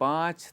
5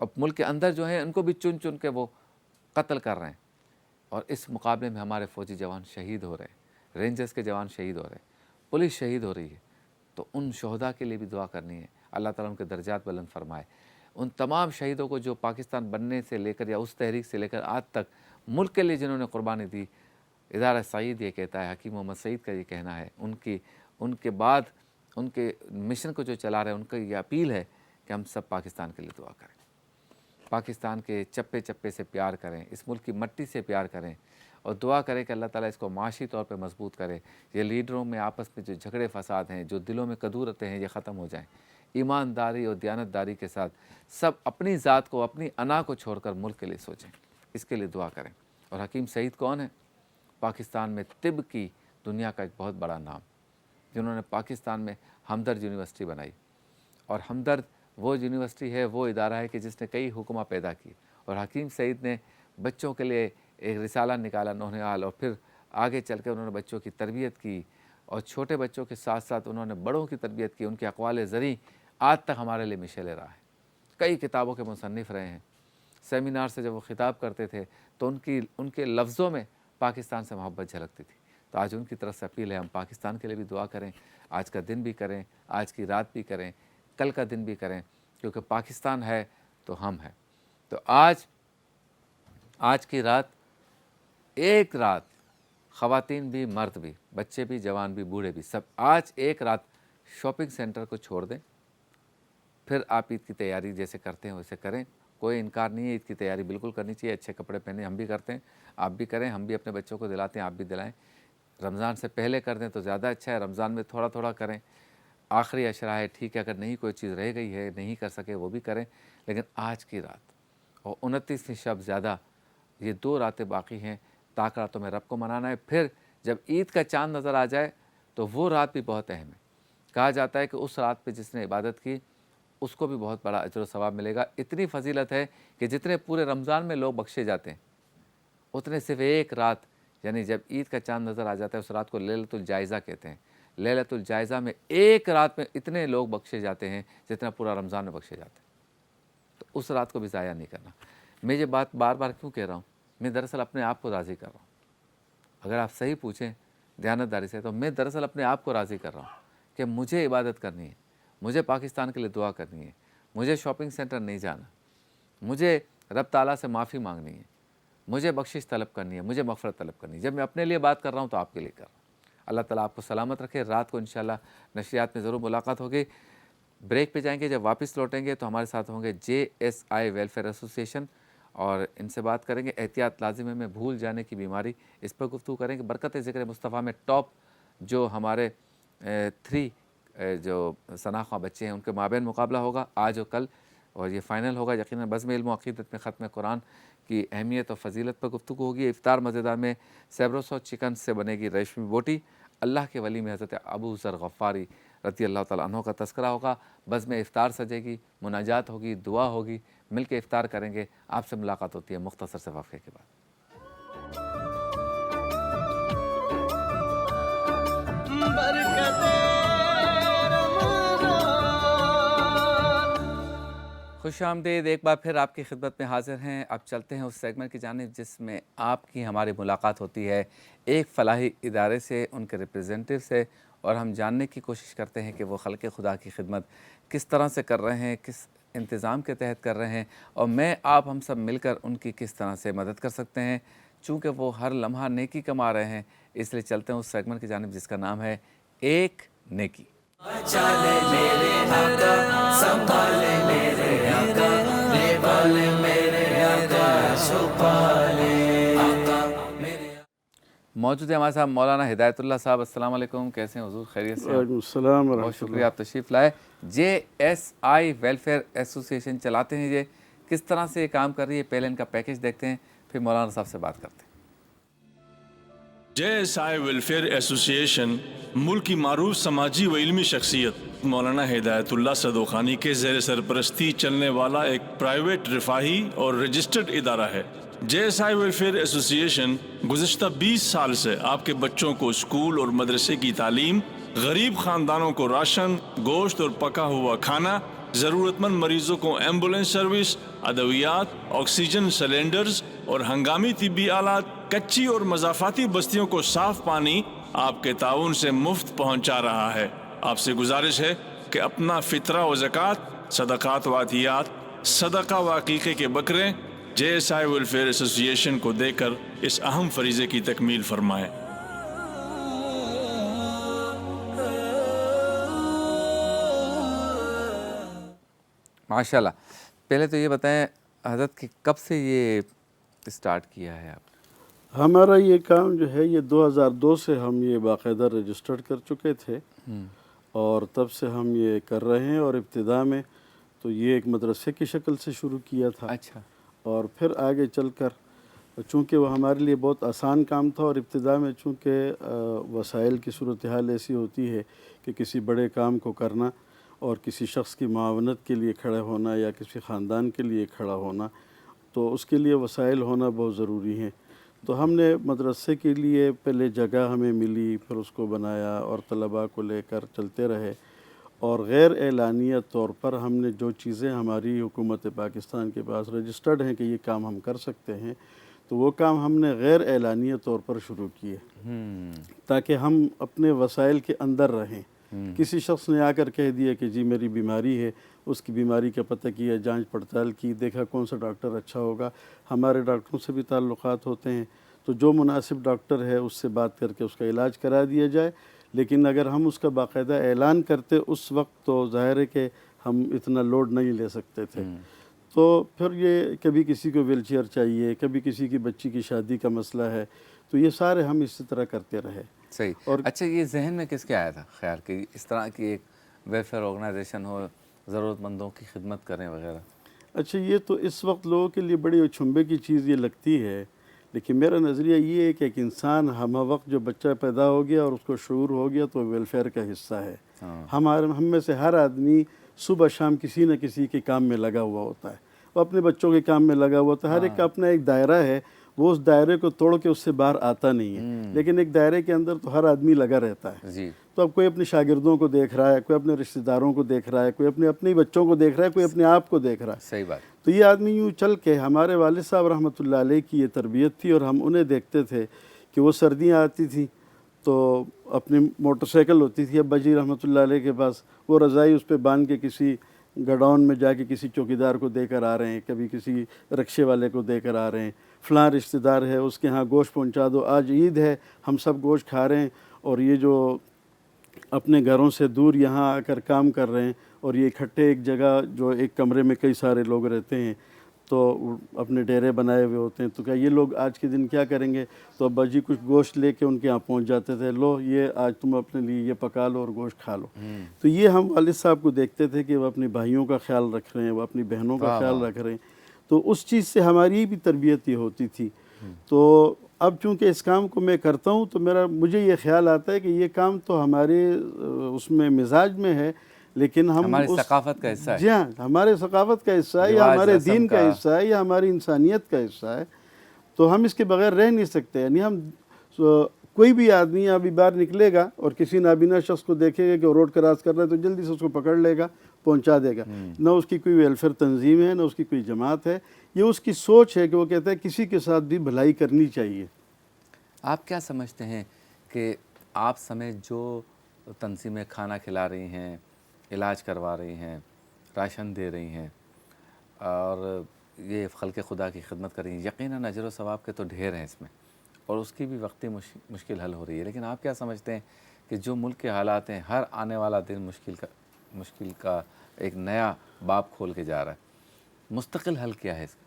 اور ملک کے اندر جو ہیں ان کو بھی چن چن کے وہ قتل کر رہے ہیں، اور اس مقابلے میں ہمارے فوجی جوان شہید ہو رہے ہیں، رینجرز کے جوان شہید ہو رہے ہیں، پولیس شہید ہو رہی ہے۔ تو ان شہداء کے لیے بھی دعا کرنی ہے، اللہ تعالیٰ ان کے درجات بلند فرمائے۔ ان تمام شہیدوں کو جو پاکستان بننے سے لے کر یا اس تحریک سے لے کر آج تک ملک کے لیے جنہوں نے قربانی دی، ادارہ سعید یہ کہتا ہے، حکیم محمد سعید کا یہ کہنا ہے، ان کے بعد ان کے مشن کو جو چلا رہے ہیں ان کا یہ اپیل ہے کہ ہم سب پاکستان کے لیے دعا کریں، پاکستان کے چپے چپے سے پیار کریں، اس ملک کی مٹی سے پیار کریں، اور دعا کریں کہ اللہ تعالیٰ اس کو معاشی طور پہ مضبوط کرے، یہ لیڈروں میں آپس میں جو جھگڑے فساد ہیں، جو دلوں میں کدورتیں ہیں، یہ ختم ہو جائیں، ایمانداری اور دیانتداری کے ساتھ سب اپنی ذات کو، اپنی انا کو چھوڑ کر ملک کے لیے سوچیں، اس کے لیے دعا کریں۔ اور حکیم سعید کون ہے؟ پاکستان میں طب کی دنیا کا ایک بہت بڑا نام، جنہوں نے پاکستان میں ہمدرد یونیورسٹی بنائی، اور ہمدرد وہ یونیورسٹی ہے، وہ ادارہ ہے کہ جس نے کئی حکمہ پیدا کی، اور حکیم سعید نے بچوں کے لیے ایک رسالہ نکالا نونہال، اور پھر آگے چل کے انہوں نے بچوں کی تربیت کی، اور چھوٹے بچوں کے ساتھ ساتھ انہوں نے بڑوں کی تربیت کی، ان کے اقوال زرعی آج تک ہمارے لیے مشعل راہ ہے۔ کئی کتابوں کے مصنف رہے ہیں، سیمینار سے جب وہ خطاب کرتے تھے تو ان کے لفظوں میں پاکستان سے محبت جھلکتی تھی۔ تو آج ان کی طرف سے اپیل ہے، ہم پاکستان کے لیے بھی دعا کریں، آج کا دن بھی کریں، آج کی رات بھی کریں، کل کا دن بھی کریں، کیونکہ پاکستان ہے تو ہم ہیں۔ تو آج کی رات، ایک رات، خواتین بھی، مرد بھی، بچے بھی، جوان بھی، بوڑھے بھی، سب آج ایک رات شاپنگ سینٹر کو چھوڑ دیں، پھر آپ عید کی تیاری جیسے کرتے ہیں ویسے کریں، کوئی انکار نہیں ہے، عید کی تیاری بالکل کرنی چاہیے، اچھے کپڑے پہنے، ہم بھی کرتے ہیں، آپ بھی کریں، ہم بھی اپنے بچوں کو دلاتے ہیں، آپ بھی دلائیں۔ رمضان سے پہلے کر دیں تو زیادہ اچھا ہے، رمضان میں تھوڑا تھوڑا کریں، آخری عشرہ ہے، ٹھیک ہے، اگر نہیں کوئی چیز رہ گئی ہے، نہیں کر سکے وہ بھی کریں، لیکن آج کی رات اور 29ویں شب زیادہ، یہ 2 راتیں باقی ہیں، طاق راتوں میں رب کو منانا ہے۔ پھر جب عید کا چاند نظر آ جائے تو وہ رات بھی بہت اہم ہے، کہا جاتا ہے کہ اس رات پہ جس نے عبادت کی اس کو بھی بہت بڑا اجر و ثواب ملے گا۔ اتنی فضیلت ہے کہ جتنے پورے رمضان میں لوگ بخشے جاتے ہیں، اتنے صرف ایک رات، یعنی جب عید کا چاند نظر آ جاتا ہے اس رات کو لیلۃ الجائزہ کہتے ہیں، لیلۃ الجائزہ میں ایک رات میں اتنے لوگ بخشے جاتے ہیں جتنا پورا رمضان میں بخشے جاتے ہیں۔ تو اس رات کو بھی ضائع نہیں کرنا۔ میں یہ بات بار بار کیوں کہہ رہا ہوں؟ میں دراصل اپنے آپ کو راضی کر رہا ہوں۔ اگر آپ صحیح پوچھیں دیانتداری سے تو میں دراصل اپنے آپ کو راضی کر رہا ہوں کہ مجھے عبادت کرنی ہے، مجھے پاکستان کے لیے دعا کرنی ہے، مجھے شاپنگ سینٹر نہیں جانا، مجھے رب تعالیٰ سے معافی مانگنی ہے، مجھے بخشش طلب کرنی ہے، مجھے مغفرت طلب کرنی ہے۔ جب میں اپنے لیے بات کر رہا ہوں تو آپ کے لیے کر رہا ہوں۔ اللہ تعالیٰ آپ کو سلامت رکھے۔ رات کو انشاءاللہ نشریات میں ضرور ملاقات ہوگی۔ بریک پہ جائیں گے، جب واپس لوٹیں گے تو ہمارے ساتھ ہوں گے JSI ویلفیئر ایسوسیشن، اور ان سے بات کریں گے احتیاط لازم ہے میں بھول جانے کی بیماری، اس پر گفتگو کریں گے۔ برکت ذکر مصطفیٰ میں ٹاپ جو ہمارے 3 جو شناخواں بچے ہیں ان کے مابین مقابلہ ہوگا آج اور کل، اور یہ فائنل ہوگا یقیناً۔ بزم علم و عقیدت میں ختم قرآن کی اہمیت اور فضیلت پر گفتگو ہوگی۔ افطار مزیدار میں سیبروسو چکن سے بنے گی ریشمی بوٹی۔ اللہ کے ولی میں حضرت ابو ذر غفاری رضی اللہ تعالیٰ عنہ کا تذکرہ ہوگا۔ بزم افطار سجے گی، مناجات ہوگی، دعا ہوگی، مل کے افطار کریں گے۔ آپ سے ملاقات ہوتی ہے مختصر سے وقفے کے بعد۔ خوش آمدید، ایک بار پھر آپ کی خدمت میں حاضر ہیں۔ اب چلتے ہیں اس سیگمنٹ کی جانب جس میں آپ کی ہماری ملاقات ہوتی ہے ایک فلاحی ادارے سے، ان کے ریپریزنٹیو سے، اور ہم جاننے کی کوشش کرتے ہیں کہ وہ خلق خدا کی خدمت کس طرح سے کر رہے ہیں، کس انتظام کے تحت کر رہے ہیں، اور میں آپ ہم سب مل کر ان کی کس طرح سے مدد کر سکتے ہیں، چونکہ وہ ہر لمحہ نیکی کما رہے ہیں۔ اس لیے چلتے ہیں اس سیگمنٹ کی جانب جس کا نام ہے ایک نیکی۔ موجود ہے ہمارے ساتھ مولانا ہدایت اللہ صاحب۔ السلام علیکم، کیسے ہیں حضور؟ خیریت سے؟ وعلیکم السلام ورحمۃ بہت شکریہ آپ تشریف لائے۔ JSI ویلفیئر ایسوسیشن چلاتے ہیں، یہ کس طرح سے یہ کام کر رہی ہے؟ پہلے ان کا پیکیج دیکھتے ہیں، پھر مولانا صاحب سے بات کرتے ہیں۔ JSI ویلفیئر ایسوسیشن ملک کی معروف سماجی و علمی شخصیت مولانا ہدایت اللہ صدوخانی کے زیر سرپرستی چلنے والا ایک پرائیویٹ رفاہی اور رجسٹرڈ ادارہ ہے۔ JSI ویلفیئر ایسوسیشن گزشتہ 20 سال سے آپ کے بچوں کو اسکول اور مدرسے کی تعلیم، غریب خاندانوں کو راشن، گوشت اور پکا ہوا کھانا ضرورت مند مریضوں کو ایمبولینس سروس، ادویات، آکسیجن سلنڈرز اور ہنگامی طبی آلات، کچی اور مضافاتی بستیوں کو صاف پانی آپ کے تعاون سے مفت پہنچا رہا ہے۔ آپ سے گزارش ہے کہ اپنا فطرہ و زکوٰۃ، صدقات و عطیات، صدقہ و عقیقے کے بکرے JSI ویلفیئر ایسوسی ایشن کو دے کر اس اہم فریضے کی تکمیل فرمائیں۔ ماشاءاللہ۔ پہلے تو یہ بتائیں حضرت کہ کب سے یہ اسٹارٹ کیا ہے آپ نے؟ ہمارا یہ کام جو ہے یہ 2002 سے ہم یہ باقاعدہ رجسٹرڈ کر چکے تھے، اور تب سے ہم یہ کر رہے ہیں۔ اور ابتدا میں تو یہ ایک مدرسے کی شکل سے شروع کیا تھا، اچھا، اور پھر آگے چل کر چونکہ وہ ہمارے لیے بہت آسان کام تھا، اور ابتدا میں چونکہ وسائل کی صورتحال ایسی ہوتی ہے کہ کسی بڑے کام کو کرنا اور کسی شخص کی معاونت کے لیے کھڑے ہونا یا کسی خاندان کے لیے کھڑا ہونا، تو اس کے لیے وسائل ہونا بہت ضروری ہیں۔ تو ہم نے مدرسے کے لیے پہلے جگہ ہمیں ملی، پھر اس کو بنایا اور طلباء کو لے کر چلتے رہے، اور غیر اعلانیہ طور پر ہم نے جو چیزیں ہماری حکومت پاکستان کے پاس رجسٹرڈ ہیں کہ یہ کام ہم کر سکتے ہیں، تو وہ کام ہم نے غیر اعلانیہ طور پر شروع کیے تاکہ ہم اپنے وسائل کے اندر رہیں۔ کسی شخص نے آ کر کہہ دیا کہ جی میری بیماری ہے، اس کی بیماری کا پتہ کیا، جانچ پڑتال کی، دیکھا کون سا ڈاکٹر اچھا ہوگا۔ ہمارے ڈاکٹروں سے بھی تعلقات ہوتے ہیں، تو جو مناسب ڈاکٹر ہے اس سے بات کر کے اس کا علاج کرا دیا جائے۔ لیکن اگر ہم اس کا باقاعدہ اعلان کرتے اس وقت تو ظاہر ہے کہ ہم اتنا لوڈ نہیں لے سکتے تھے۔ تو پھر یہ کبھی کسی کو ویل چیئر چاہیے، کبھی کسی کی بچی کی شادی کا مسئلہ ہے، تو یہ سارے ہم اسی طرح کرتے رہے۔ صحیح۔ اور اچھا، یہ ذہن میں کس کے آیا تھا خیال کہ اس طرح کی ایک ویلفیئر آرگنائزیشن ہو، ضرورت مندوں کی خدمت کریں وغیرہ؟ اچھا، یہ تو اس وقت لوگوں کے لیے بڑی اچھمبے کی چیز یہ لگتی ہے، لیکن میرا نظریہ یہ ہے کہ ایک انسان ہم وقت جو بچہ پیدا ہو گیا اور اس کو شعور ہو گیا تو ویلفیئر کا حصہ ہے۔ ہم میں سے ہر آدمی صبح شام کسی نہ کسی کے کام میں لگا ہوا ہوتا ہے، وہ اپنے بچوں کے کام میں لگا ہوا ہوتا ہے۔ ہر ایک کا اپنا ایک دائرہ ہے، وہ اس دائرے کو توڑ کے اس سے باہر آتا نہیں ہے، لیکن ایک دائرے کے اندر تو ہر آدمی لگا رہتا ہے۔ جی۔ تو اب کوئی اپنے شاگردوں کو دیکھ رہا ہے، کوئی اپنے رشتہ داروں کو دیکھ رہا ہے، کوئی اپنے بچوں کو دیکھ رہا ہے، کوئی اپنے آپ کو دیکھ رہا ہے۔ صحیح بات۔ تو یہ آدمی یوں چل کے، ہمارے والد صاحب رحمۃ اللہ علیہ کی یہ تربیت تھی، اور ہم انہیں دیکھتے تھے کہ وہ سردیاں آتی تھیں تو اپنی موٹر سائیکل ہوتی تھی ابا جی رحمۃ اللہ علیہ کے پاس، وہ رضائی اس پہ باندھ کے کسی گڈاؤن میں جا کے کسی چوکیدار کو دے کر آ رہے ہیں، کبھی کسی رکشے والے کو دے کر آ رہے ہیں، فلاں رشتہ دار ہے اس کے ہاں گوشت پہنچا دو، آج عید ہے ہم سب گوشت کھا رہے ہیں، اور یہ جو اپنے گھروں سے دور یہاں آ کر کام کر رہے ہیں، اور یہ اکٹھے ایک جگہ جو ایک کمرے میں کئی سارے لوگ رہتے ہیں تو اپنے ڈیرے بنائے ہوئے ہوتے ہیں، تو کیا یہ لوگ آج کے دن کیا کریں گے؟ تو ابا جی کچھ گوشت لے کے ان کے یہاں پہنچ جاتے تھے، لو یہ آج تم اپنے لیے یہ پکا لو اور گوشت کھا لو۔ تو یہ ہم والد صاحب کو دیکھتے تھے کہ وہ اپنے بھائیوں کا خیال رکھ رہے ہیں، وہ اپنی بہنوں کا خیال رکھ رہے ہیں، تو اس چیز سے ہماری بھی تربیت یہ ہوتی تھی۔ تو اب چونکہ اس کام کو میں کرتا ہوں تو مجھے یہ خیال آتا ہے کہ یہ کام تو ہمارے اس میں مزاج میں ہے، لیکن ہم ہماری ثقافت کا حصہ ہے۔ جی ہاں، ہمارے ثقافت کا حصہ ہے، یا ہمارے دین کا حصہ ہے، یا ہماری انسانیت کا حصہ ہے، تو ہم اس کے بغیر رہ نہیں سکتے۔ یعنی ہم کوئی بھی آدمی ابھی باہر نکلے گا اور کسی نابینا شخص کو دیکھے گا کہ وہ روڈ کراس کر رہا ہے تو جلدی سے اس کو پکڑ لے گا، پہنچا دے گا۔ نہ اس کی کوئی ویلفیئر تنظیم ہے، نہ اس کی کوئی جماعت ہے، یہ اس کی سوچ ہے کہ وہ کہتا ہے کسی کے ساتھ بھی بھلائی کرنی چاہیے۔ آپ کیا سمجھتے ہیں کہ آپ سمیت جو تنظیمیں کھانا کھلا رہی ہیں، علاج کروا رہی ہیں، راشن دے رہی ہیں اور یہ خلق خدا کی خدمت کر رہی ہیں، یقیناً اجر و ثواب کے تو ڈھیر ہیں اس میں، اور اس کی بھی وقتی مشکل حل ہو رہی ہے، لیکن آپ کیا سمجھتے ہیں کہ جو ملک کے حالات ہیں، ہر آنے والا دن مشکل کا ایک نیا باب کھول کے جا رہا ہے، مستقل حل کیا ہے اس کا؟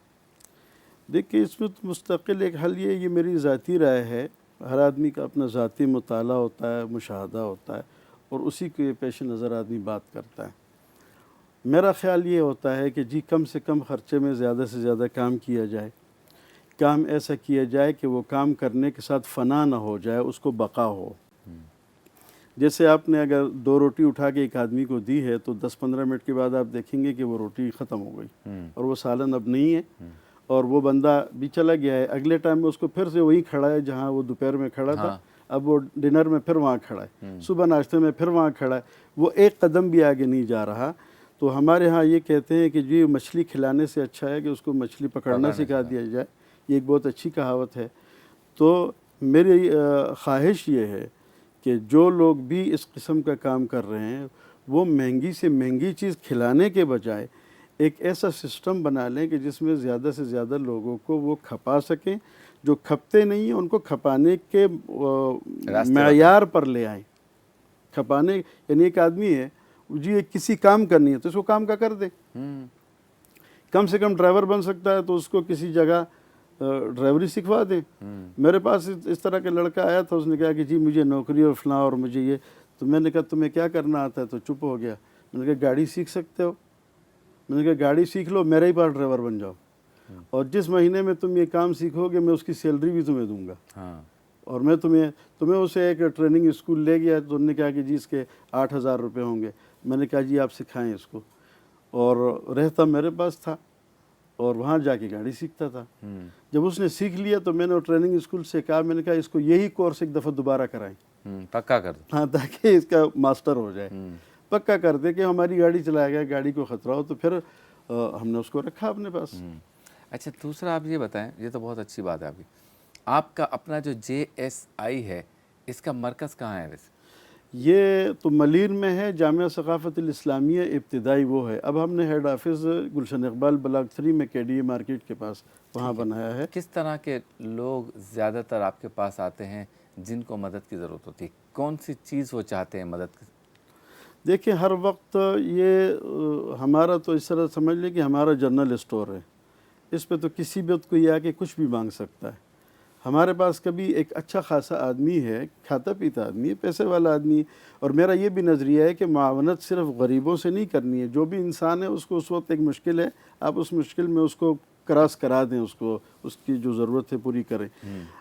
دیکھیے، اس میں تو مستقل ایک حل یہ میری ذاتی رائے ہے، ہر آدمی کا اپنا ذاتی مطالعہ ہوتا ہے، مشاہدہ ہوتا ہے، اور اسی کے پیش نظر آدمی بات کرتا ہے۔ میرا خیال یہ ہوتا ہے کہ جی کم سے کم خرچے میں زیادہ سے زیادہ کام کیا جائے، کام ایسا کیا جائے کہ وہ کام کرنے کے ساتھ فنا نہ ہو جائے، اس کو بقا ہو۔ جیسے آپ نے اگر 2 روٹی اٹھا کے ایک آدمی کو دی ہے تو 10-15 منٹ کے بعد آپ دیکھیں گے کہ وہ روٹی ختم ہو گئی اور وہ سالن اب نہیں ہے، اور وہ بندہ بھی چلا گیا ہے۔ اگلے ٹائم میں اس کو پھر سے وہی کھڑا ہے جہاں وہ دوپہر میں کھڑا تھا، اب وہ ڈنر میں پھر وہاں کھڑا ہے، صبح ناشتے میں پھر وہاں کھڑا ہے، وہ ایک قدم بھی آگے نہیں جا رہا۔ تو ہمارے ہاں یہ کہتے ہیں کہ جی مچھلی کھلانے سے اچھا ہے کہ اس کو مچھلی پکڑنا سکھا دیا جائے، یہ ایک بہت اچھی کہاوت ہے۔ تو میری خواہش یہ ہے کہ جو لوگ بھی اس قسم کا کام کر رہے ہیں وہ مہنگی سے مہنگی چیز کھلانے کے بجائے ایک ایسا سسٹم بنا لیں کہ جس میں زیادہ سے زیادہ لوگوں کو وہ کھپا سکیں، جو کھپتے نہیں ہیں ان کو کھپانے کے معیار پر لے آئیں۔ کھپانے یعنی ایک آدمی ہے جی کسی کام کرنی ہے تو اس کو کام کا کر دے، کم سے کم ڈرائیور بن سکتا ہے تو اس کو کسی جگہ ڈرائیوری سکھوا دیں۔ میرے پاس اس طرح کا لڑکا آیا تھا، اس نے کہا کہ جی مجھے نوکری اور فلاں اور مجھے یہ، تو میں نے کہا تمہیں کیا کرنا آتا ہے؟ تو چپ ہو گیا۔ میں نے کہا گاڑی سیکھ سکتے ہو؟ میں نے کہا گاڑی سیکھ لو، میرے ہی پاس ڈرائیور بن جاؤ، اور جس مہینے میں تم یہ کام سیکھو گے میں اس کی سیلری بھی تمہیں دوں گا، اور میں تمہیں اسے ایک ٹریننگ اسکول لے گیا تو انہوں نے کہا کہ جی اس کے 8,000 روپے ہوں گے۔ میں نے کہا جی آپ سکھائیں اس کو، اور رہتا میرے پاس تھا اور وہاں جا کے گاڑی سیکھتا تھا۔ جب اس نے سیکھ لیا تو میں نے ٹریننگ اسکول سے کہا، میں نے کہا اس کو یہی کورس ایک دفعہ دوبارہ کرائیں، پکا کر دو، ہاں تاکہ اس کا ماسٹر ہو جائے، پکا کر دے کہ ہماری گاڑی چلائے گا، گاڑی کو خطرہ ہو۔ تو پھر ہم نے اس کو رکھا اپنے پاس۔ اچھا دوسرا آپ یہ بتائیں، یہ تو بہت اچھی بات ہے آپ کا اپنا جو JSI ہے اس کا مرکز کہاں ہے ویسے؟ یہ تو ملیر میں ہے، جامعہ ثقافت الاسلامیہ ابتدائی وہ ہے۔ اب ہم نے head office Gulshan Iqbal block 3 میں KDA مارکیٹ کے پاس وہاں بنایا ہے۔ کس طرح کے لوگ زیادہ تر آپ کے پاس آتے ہیں جن کو مدد کی ضرورت ہوتی ہے؟ کون سی چیز وہ چاہتے ہیں مدد کی؟ دیکھیں ہر وقت یہ ہمارا تو اس طرح سمجھ لیں کہ ہمارا جنرل اسٹور ہے، اس پہ تو کسی بھی کوئی آ کے کچھ بھی مانگ سکتا ہے۔ ہمارے پاس کبھی ایک اچھا خاصا آدمی ہے، کھاتا پیتا آدمی ہے، پیسے والا آدمی ہے، اور میرا یہ بھی نظریہ ہے کہ معاونت صرف غریبوں سے نہیں کرنی ہے۔ جو بھی انسان ہے اس کو اس وقت ایک مشکل ہے، آپ اس مشکل میں اس کو کراس کرا دیں، اس کو اس کی جو ضرورت ہے پوری کریں۔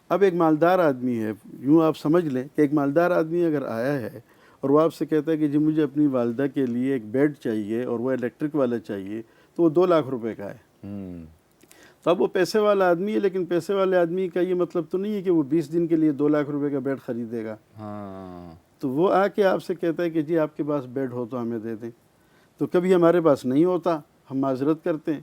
اب ایک مالدار آدمی ہے، یوں آپ سمجھ لیں کہ ایک مالدار آدمی اگر آیا ہے اور وہ آپ سے کہتا ہے کہ جی مجھے اپنی والدہ کے لیے ایک بیڈ چاہیے اور وہ الیکٹرک والا چاہیے، تو وہ 2 لاکھ روپے کا ہے۔ تو اب وہ پیسے والا آدمی ہے، لیکن پیسے والے آدمی کا یہ مطلب تو نہیں ہے کہ وہ 20 دن کے لیے 2 لاکھ روپے کا بیڈ خریدے گا۔ تو وہ آ کے آپ سے کہتا ہے کہ جی آپ کے پاس بیڈ ہو تو ہمیں دے دیں۔ تو کبھی ہمارے پاس نہیں ہوتا، ہم معذرت کرتے ہیں،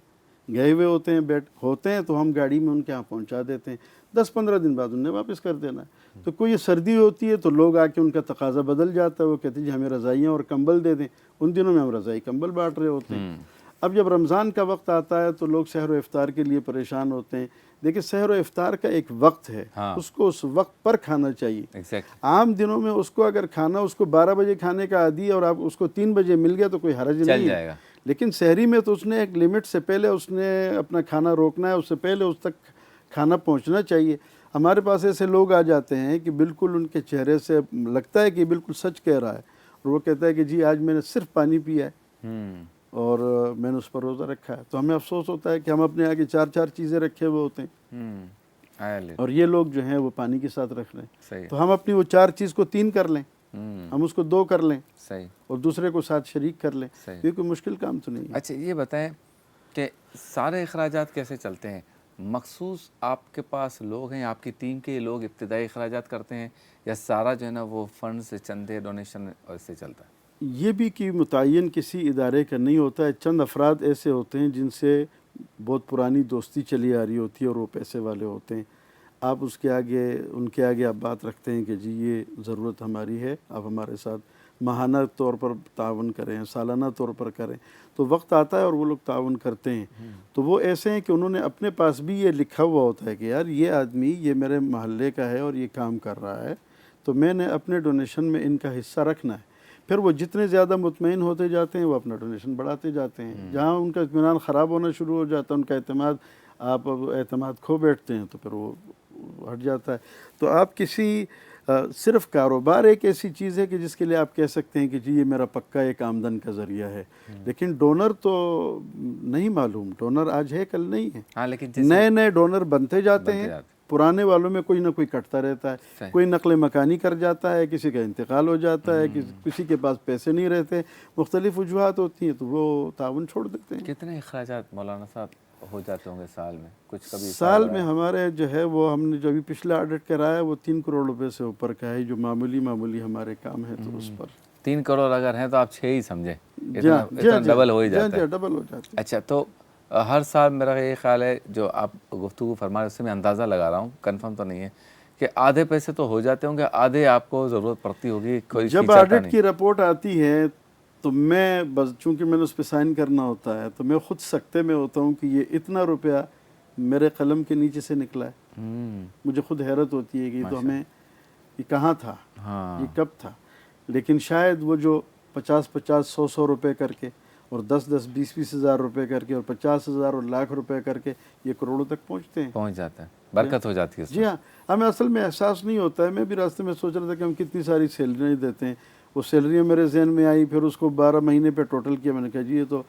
گئے ہوئے ہوتے ہیں، بیڈ ہوتے ہیں تو ہم گاڑی میں ان کے ہاں پہنچا دیتے ہیں، 10-15 دن بعد انہیں واپس کر دینا ہے۔ تو کوئی سردی ہوتی ہے تو لوگ آ کے ان کا تقاضا بدل جاتا ہے، وہ کہتے ہیں جی ہمیں رضائیاں اور کمبل دے دیں۔ ان دنوں میں ہم رضائی کمبل بانٹ رہے ہوتے ہیں۔ اب جب رمضان کا وقت آتا ہے تو لوگ سحر و افطار کے لیے پریشان ہوتے ہیں۔ دیکھیں سحر و افطار کا ایک وقت ہے، اس کو اس وقت پر کھانا چاہیے۔ عام دنوں میں اس کو اگر کھانا اس کو 12 بجے کھانے کا عادی ہے اور آپ اس کو 3 بجے مل گیا تو کوئی حرج نہیں ہے، لیکن سحری میں تو اس نے ایک لمٹ سے پہلے اس نے اپنا کھانا روکنا ہے، اس سے پہلے اس تک کھانا پہنچنا چاہیے۔ ہمارے پاس ایسے لوگ آ جاتے ہیں کہ بالکل ان کے چہرے سے لگتا ہے کہ بالکل سچ کہہ رہا ہے، اور وہ کہتا ہے کہ جی آج میں نے صرف پانی پیا ہے اور میں نے اس پر روزہ رکھا ہے۔ تو ہمیں افسوس ہوتا ہے کہ ہم اپنے آگے 4 چیزیں رکھے ہوئے ہوتے ہیں اور یہ لوگ جو ہیں وہ پانی کے ساتھ رکھ لیں۔ تو ہم اپنی وہ 4 چیز کو 3 کر لیں، ہم اس کو 2 کر لیں اور دوسرے کو ساتھ شریک کر لیں، یہ کوئی مشکل کام تو نہیں ہے۔ اچھا یہ بتائیں کہ سارے اخراجات کیسے چلتے ہیں؟ مخصوص آپ کے پاس لوگ ہیں، آپ کی ٹیم کے لوگ ابتدائی اخراجات کرتے ہیں، یا سارا جو ہے نا وہ فنڈ سے چندے ڈونیشن سے چلتا ہے؟ یہ بھی کہ متعین کسی ادارے کا نہیں ہوتا ہے، چند افراد ایسے ہوتے ہیں جن سے بہت پرانی دوستی چلی آ رہی ہوتی ہے اور وہ پیسے والے ہوتے ہیں۔ آپ اس کے آگے ان کے آگے آپ بات رکھتے ہیں کہ جی یہ ضرورت ہماری ہے، آپ ہمارے ساتھ ماہانہ طور پر تعاون کریں، سالانہ طور پر کریں، تو وقت آتا ہے اور وہ لوگ تعاون کرتے ہیں۔ تو وہ ایسے ہیں کہ انہوں نے اپنے پاس بھی یہ لکھا ہوا ہوتا ہے کہ یار یہ آدمی یہ میرے محلے کا ہے اور یہ کام کر رہا ہے، تو میں نے اپنے ڈونیشن میں ان کا حصہ رکھنا ہے۔ پھر وہ جتنے زیادہ مطمئن ہوتے جاتے ہیں وہ اپنا ڈونیشن بڑھاتے جاتے ہیں۔ جہاں ان کا اطمینان خراب ہونا شروع ہو جاتا ہے، ان کا اعتماد آپ اعتماد کھو بیٹھتے ہیں، تو پھر وہ ہٹ جاتا ہے۔ تو آپ کسی صرف کاروبار ایک ایسی چیز ہے کہ جس کے لیے آپ کہہ سکتے ہیں کہ جی یہ میرا پکا ایک آمدن کا ذریعہ ہے، لیکن ڈونر تو نہیں معلوم، ڈونر آج ہے کل نہیں ہے، لیکن نئے نئے ڈونر بنتے جاتے ہیں، پرانے والوں میں کوئی نہ کوئی کٹتا رہتا ہے، کوئی نقل مکانی کر جاتا ہے، کسی کا انتقال ہو جاتا ہے، کسی کے پاس پیسے نہیں رہتے، مختلف وجوہات ہوتی ہیں تو وہ تعاون چھوڑ دیتے ہیں۔ کتنے اخراجات مولانا صاحب ہو جاتے ہوں گے سال میں؟ کچھ کبھی سال میں ہمارے جو ہے وہ ہم نے جو ابھی پچھلا آڈٹ کرایا وہ 3 کروڑ روپے سے اوپر کا ہے، جو معمولی ہمارے کام ہے، تو اس پر 3 کروڑ اگر ہیں تو آپ 6 ہی سمجھیں۔ اتنا ڈبل ہو ہی جاتا ہے. ڈبل ہو جاتا ہے. اچھا تو ہر سال میرا یہ خیال ہے جو آپ گفتگو فرما رہے اس سے میں اندازہ لگا رہا ہوں, کنفرم تو نہیں ہے, کہ آدھے پیسے تو ہو جاتے ہوں گے, آدھے آپ کو ضرورت پڑتی ہوگی. کوئی جب آڈٹ کی رپورٹ آتی ہے تو میں بس چونکہ میں نے اس پہ سائن کرنا ہوتا ہے تو میں خود سکتے میں ہوتا ہوں کہ یہ اتنا روپیہ میرے قلم کے نیچے سے نکلا ہے. مجھے خود حیرت ہوتی ہے کہ یہ تو ہمیں یہ کہاں تھا, یہ کب تھا. لیکن شاید وہ جو 50-50 100 روپے کر کے اور 10-10 20-20 ہزار روپے کر کے اور 50,000 اور لاکھ روپے کر کے یہ کروڑوں تک پہنچ جاتے ہیں, برکت ہو جاتی ہے. جی ہاں, ہمیں اصل میں احساس نہیں ہوتا ہے. میں بھی راستے میں سوچ رہا تھا کہ ہم کتنی ساری سیلریاں دیتے ہیں. وہ سیلریاں میرے ذہن میں آئی, پھر اس کو 12 مہینے پہ ٹوٹل کیا. میں نے کہا جی یہ تو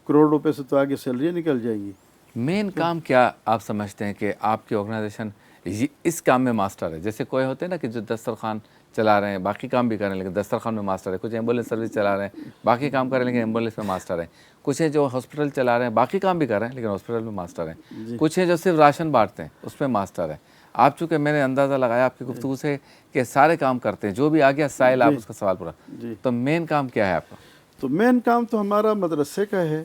کروڑ روپے سے تو آگے سیلریاں نکل جائیں گی. مین کام کیا آپ سمجھتے ہیں کہ آپ کی آرگنائزیشن اس کام میں ماسٹر ہے؟ جیسے کوئی ہوتے ہیں نا کہ جو دسترخوان چلا رہے ہیں, باقی کام بھی کر رہے ہیں لیکن دسترخوان میں ماسٹر ہے. کچھ ایمبولینس سروس چلا رہے ہیں, باقی کام کر رہے ہیں لیکن ایمبولینس میں ماسٹر ہیں. کچھ ہیں جو ہاسپٹل چلا رہے ہیں, باقی کام بھی کر رہے ہیں لیکن ہاسپٹل میں ماسٹر ہیں. کچھ ہیں جو صرف راشن بانٹتے ہیں, اس میں ماسٹر ہیں. آپ چونکہ میں نے اندازہ لگایا آپ کی گفتگو سے کہ سارے کام کرتے ہیں, جو بھی آ گیا سائل آپ اس کا سوال پورا. تو مین کام کیا ہے آپ کا؟ تو مین کام تو ہمارا مدرسے کا ہے,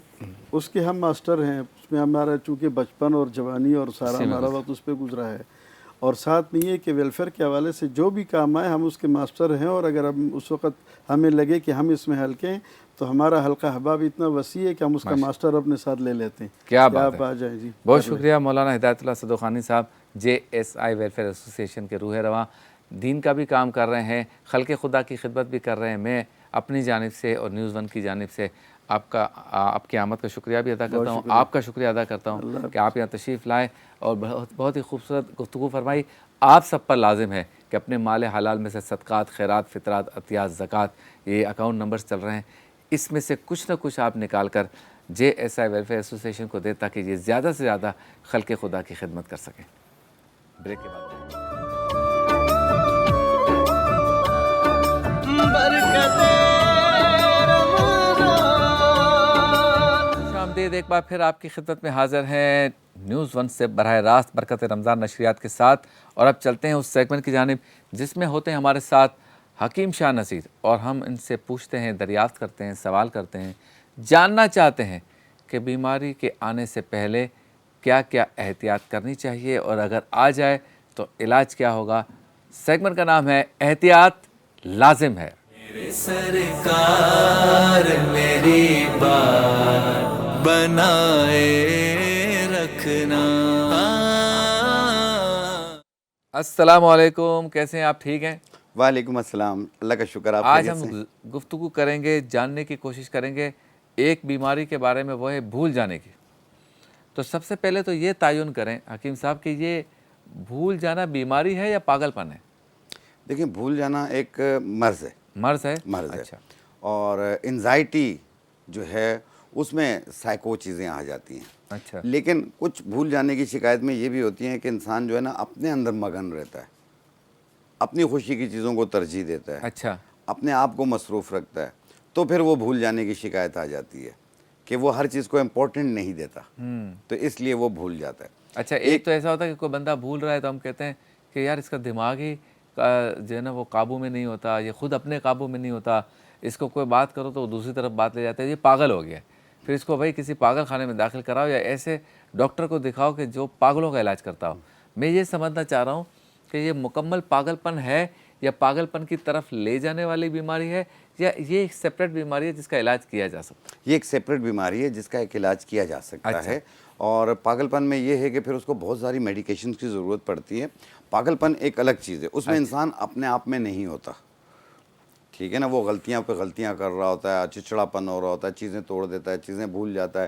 اس کے ہم ماسٹر ہیں. اس میں ہمارا چونکہ بچپن اور جوانی اور سارا ہمارا وقت اس پہ گزرا ہے. اور ساتھ میں یہ کہ ویلفیئر کے حوالے سے جو بھی کام آئے ہم اس کے ماسٹر ہیں. اور اگر ہم اس وقت ہمیں لگے کہ ہم اس میں ہلکے ہیں تو ہمارا حلقہ احباب اتنا وسیع ہے کہ ہم اس کا ماسٹر اپنے ساتھ لے لیتے ہیں. کیا بات آپ آ جائیں. جی بہت شکریہ مولانا ہدایت اللہ صدوخانی صاحب, JSI ویلفیئر ایسوسی ایشن کے روح رواں. دین کا بھی کام کر رہے ہیں, خلق خدا کی خدمت بھی کر رہے ہیں. میں اپنی جانب سے اور نیوز 1 کی جانب سے آپ کی آمد کا شکریہ بھی ادا کرتا ہوں. آپ کا شکریہ ادا کرتا ہوں کہ آپ یہاں تشریف لائے اور بہت ہی خوبصورت گفتگو فرمائی. آپ سب پر لازم ہے کہ اپنے مال حلال میں سے صدقات, خیرات, فطرات, عطیات, زکوٰۃ, یہ اکاؤنٹ نمبرز چل رہے ہیں, اس میں سے کچھ نہ کچھ آپ نکال کر JSI ویلفیئر ایسوسی ایشن کو دیں تاکہ یہ زیادہ سے زیادہ خلق خدا کی خدمت کر سکیں. بریک کے بعد آمدید ایک بار پھر آپ کی خدمت میں حاضر ہیں نیوز 1 سے براہ راست برکت رمضان نشریات کے ساتھ. اور اب چلتے ہیں اس سیگمنٹ کی جانب جس میں ہوتے ہیں ہمارے ساتھ حکیم شاہ نصیر, اور ہم ان سے پوچھتے ہیں, دریافت کرتے ہیں, سوال کرتے ہیں, جاننا چاہتے ہیں کہ بیماری کے آنے سے پہلے کیا کیا احتیاط کرنی چاہیے اور اگر آ جائے تو علاج کیا ہوگا. سیگمنٹ کا نام ہے احتیاط لازم ہے. میرے سرکار میری بات بنائے رکھنا. السلام علیکم, کیسے ہیں آپ؟ ٹھیک ہیں؟ وعلیکم السلام, اللہ کا شکر. آپ آج ہم گفتگو کریں گے, جاننے کی کوشش کریں گے ایک بیماری کے بارے میں, وہ ہے بھول جانے کی. تو سب سے پہلے تو یہ تعین کریں حکیم صاحب کہ یہ بھول جانا بیماری ہے یا پاگل پن ہے؟ دیکھیں, بھول جانا ایک مرض ہے. مرض ہے. اچھا. اور انزائٹی جو ہے اس میں سائیکو چیزیں آ جاتی ہیں. اچھا. لیکن کچھ بھول جانے کی شکایت میں یہ بھی ہوتی ہیں کہ انسان جو ہے نا اپنے اندر مگن رہتا ہے, اپنی خوشی کی چیزوں کو ترجیح دیتا ہے. اچھا. اپنے آپ کو مصروف رکھتا ہے, تو پھر وہ بھول جانے کی شکایت آ جاتی ہے کہ وہ ہر چیز کو امپورٹنٹ نہیں دیتا, تو اس لیے وہ بھول جاتا ہے. اچھا, ایک تو ایسا ہوتا ہے کہ کوئی بندہ بھول رہا ہے تو ہم کہتے ہیں کہ یار اس کا دماغ ہی جو ہے نا وہ قابو میں نہیں ہوتا, یہ خود اپنے قابو میں نہیں ہوتا, اس کو کوئی بات کرو تو وہ دوسری طرف بات لے جاتا ہے, یہ پاگل ہو گیا. پھر اس کو بھائی کسی پاگل خانے میں داخل کراؤ یا ایسے ڈاکٹر کو دکھاؤ کہ جو پاگلوں کا علاج کرتا ہو. میں یہ سمجھنا چاہ رہا ہوں کہ یہ مکمل پاگل پن ہے یا پاگل پن کی طرف لے جانے والی بیماری ہے, یا یہ ایک سیپریٹ بیماری ہے جس کا علاج کیا جا سکتا ہے؟ یہ ایک سیپریٹ بیماری ہے جس کا ایک علاج کیا جا سکتا ہے. اور پاگل پن میں یہ ہے کہ پھر اس کو بہت ساری میڈیکیشنز کی ضرورت پڑتی ہے. پاگل پن ایک الگ چیز ہے, اس میں انسان اپنے آپ میں نہیں ہوتا, ٹھیک ہے نا, وہ غلطیاں پہ غلطیاں کر رہا ہوتا ہے, چچڑا پن ہو رہا ہوتا ہے, چیزیں توڑ دیتا ہے, چیزیں بھول جاتا ہے.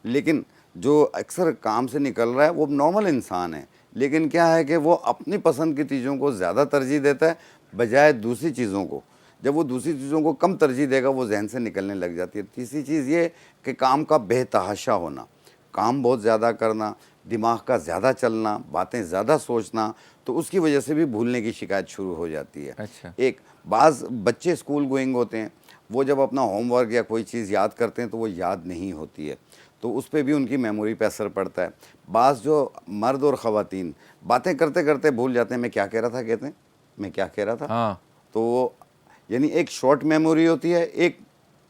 لیکن جو اکثر کام سے نکل رہا ہے وہ نارمل انسان ہے, لیکن کیا ہے کہ وہ اپنی پسند کی چیزوں کو زیادہ ترجیح دیتا ہے بجائے دوسری چیزوں کو. جب وہ دوسری چیزوں کو کم ترجیح دے گا وہ ذہن سے نکلنے لگ جاتی ہے. تیسری چیز یہ کہ کام کا بے تحاشا ہونا, کام بہت زیادہ کرنا, دماغ کا زیادہ چلنا, باتیں زیادہ سوچنا, تو اس کی وجہ سے بھی بھولنے کی شکایت شروع ہو جاتی ہے. ایک بعض بچے اسکول گوئنگ ہوتے ہیں, وہ جب اپنا ہوم ورک یا کوئی چیز یاد کرتے ہیں تو وہ یاد نہیں ہوتی ہے, تو اس پہ بھی ان کی میموری پہ اثر پڑتا ہے. بعض جو مرد اور خواتین باتیں کرتے کرتے بھول جاتے ہیں, میں کیا کہہ رہا تھا, کہتے ہیں میں کیا کہہ رہا تھا, تو وہ یعنی ایک شارٹ میموری ہوتی ہے, ایک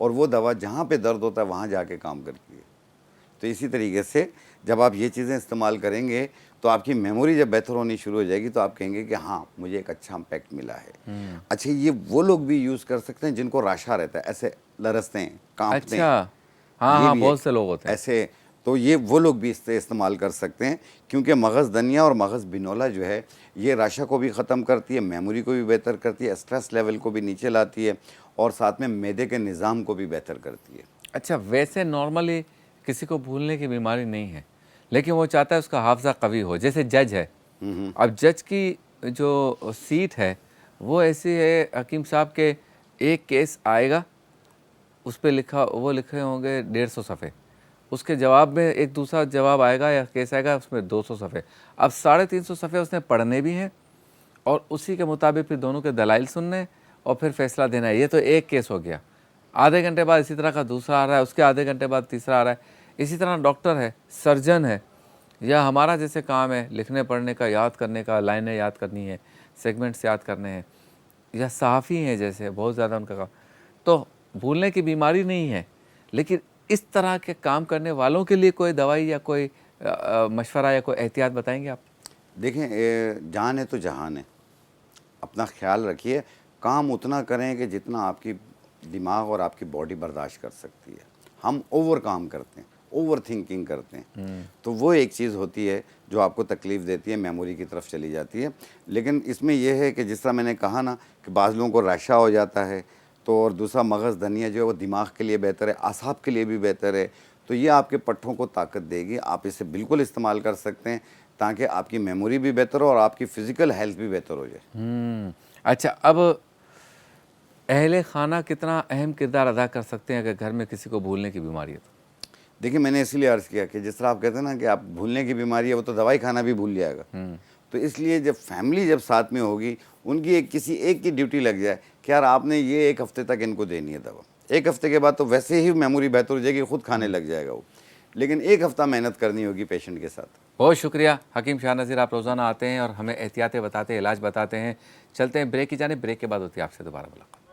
اور وہ دوا جہاں پہ درد ہوتا ہے وہاں جا کے کام کرتی ہے. تو اسی طریقے سے جب آپ یہ چیزیں استعمال کریں گے تو آپ کی میموری جب بہتر ہونی شروع ہو جائے گی تو آپ کہیں گے کہ ہاں مجھے ایک اچھا امپیکٹ ملا ہے. اچھا یہ وہ لوگ بھی یوز کر سکتے ہیں جن کو راشا رہتا ہے, ایسے لرزتے ہیں, کانپتے ہیں. اچھا ہاں یہ ہاں بھی بہت سے لوگ ہوتے ہیں ایسے, تو یہ وہ لوگ بھی اس سے استعمال کر سکتے ہیں کیونکہ مغز دنیا اور مغز بنولا جو ہے یہ راشا کو بھی ختم کرتی ہے, میموری کو بھی بہتر کرتی ہے, اسٹریس لیول کو بھی نیچے لاتی ہے اور ساتھ میں معدے کے نظام کو بھی بہتر کرتی ہے. اچھا ویسے نارملی کسی کو بھولنے کی بیماری نہیں ہے لیکن وہ چاہتا ہے اس کا حافظہ قوی ہو, جیسے جج ہے. اب جج کی جو سیٹ ہے وہ ایسی ہے حکیم صاحب کے ایک کیس آئے گا, اس پہ وہ لکھے ہوں گے 150 صفحے, اس کے جواب میں ایک دوسرا جواب آئے گا یا کیس آئے گا اس میں 200 صفحے. اب 350 صفحے اس نے پڑھنے بھی ہیں اور اسی کے مطابق پھر دونوں کے دلائل سننے اور پھر فیصلہ دینا ہے. یہ تو ایک کیس ہو گیا. آدھے گھنٹے بعد اسی طرح کا دوسرا آ رہا ہے, اس کے آدھے گھنٹے بعد تیسرا آ رہا ہے. اسی طرح ڈاکٹر ہے, سرجن ہے, یا ہمارا جیسے کام ہے لکھنے پڑھنے کا, یاد کرنے کا, لائنیں یاد کرنی ہے, سیگمنٹس یاد کرنے ہیں, یا صحافی ہیں جیسے بہت زیادہ ان کا کام. تو بھولنے کی بیماری نہیں ہے لیکن اس طرح کے کام کرنے والوں کے لیے کوئی دوائی یا کوئی مشورہ یا کوئی احتیاط بتائیں گے آپ؟ دیکھیں جان ہے تو جہان ہے, اپنا خیال رکھیے, کام اتنا کریں کہ جتنا آپ کی دماغ اور آپ کی باڈی برداشت کر سکتی ہے. ہم اوور کام کرتے ہیں, اوور تھنکنگ کرتے ہیں, تو وہ ایک چیز ہوتی ہے جو آپ کو تکلیف دیتی ہے, میموری کی طرف چلی جاتی ہے. لیکن اس میں یہ ہے کہ جس طرح میں نے کہا نا کہ بعض لوگوں کو راشا ہو جاتا ہے, تو اور دوسرا مغز دنیا جو ہے وہ دماغ کے لیے بہتر ہے, اعصاب کے لیے بھی بہتر ہے, تو یہ آپ کے پٹھوں کو طاقت دے گی. آپ اسے بالکل استعمال کر سکتے ہیں تاکہ آپ کی میموری بھی بہتر ہو اور آپ کی فزیکل ہیلتھ بھی بہتر ہو جائے. اچھا اب اہل خانہ کتنا اہم کردار ادا کر سکتے ہیں اگر گھر میں کسی کو بھولنے کی بیماری ہے تو؟ دیکھیں میں نے اسی لیے عرض کیا کہ جس طرح آپ کہتے ہیں نا کہ آپ بھولنے کی بیماری ہے, وہ تو دوائی کھانا بھی بھول جائے گا. تو اس لیے جب فیملی جب ساتھ میں ہوگی, ان کی کسی ایک کی ڈیوٹی لگ جائے کہ یار آپ نے یہ 1 ہفتے تک ان کو دینی ہے دوا. 1 ہفتے کے بعد تو ویسے ہی میموری بہتر ہو جائے گی, خود کھانے لگ جائے گا وہ, لیکن 1 ہفتہ محنت کرنی ہوگی پیشنٹ کے ساتھ. بہت شکریہ حکیم شاہ نذیر, آپ روزانہ آتے ہیں اور ہمیں احتیاطیں بتاتے ہیں, علاج بتاتے ہیں. چلتے ہیں بریک کی جانب, بریک کے بعد ہوتی ہے آپ سے دوبارہ ملاقات.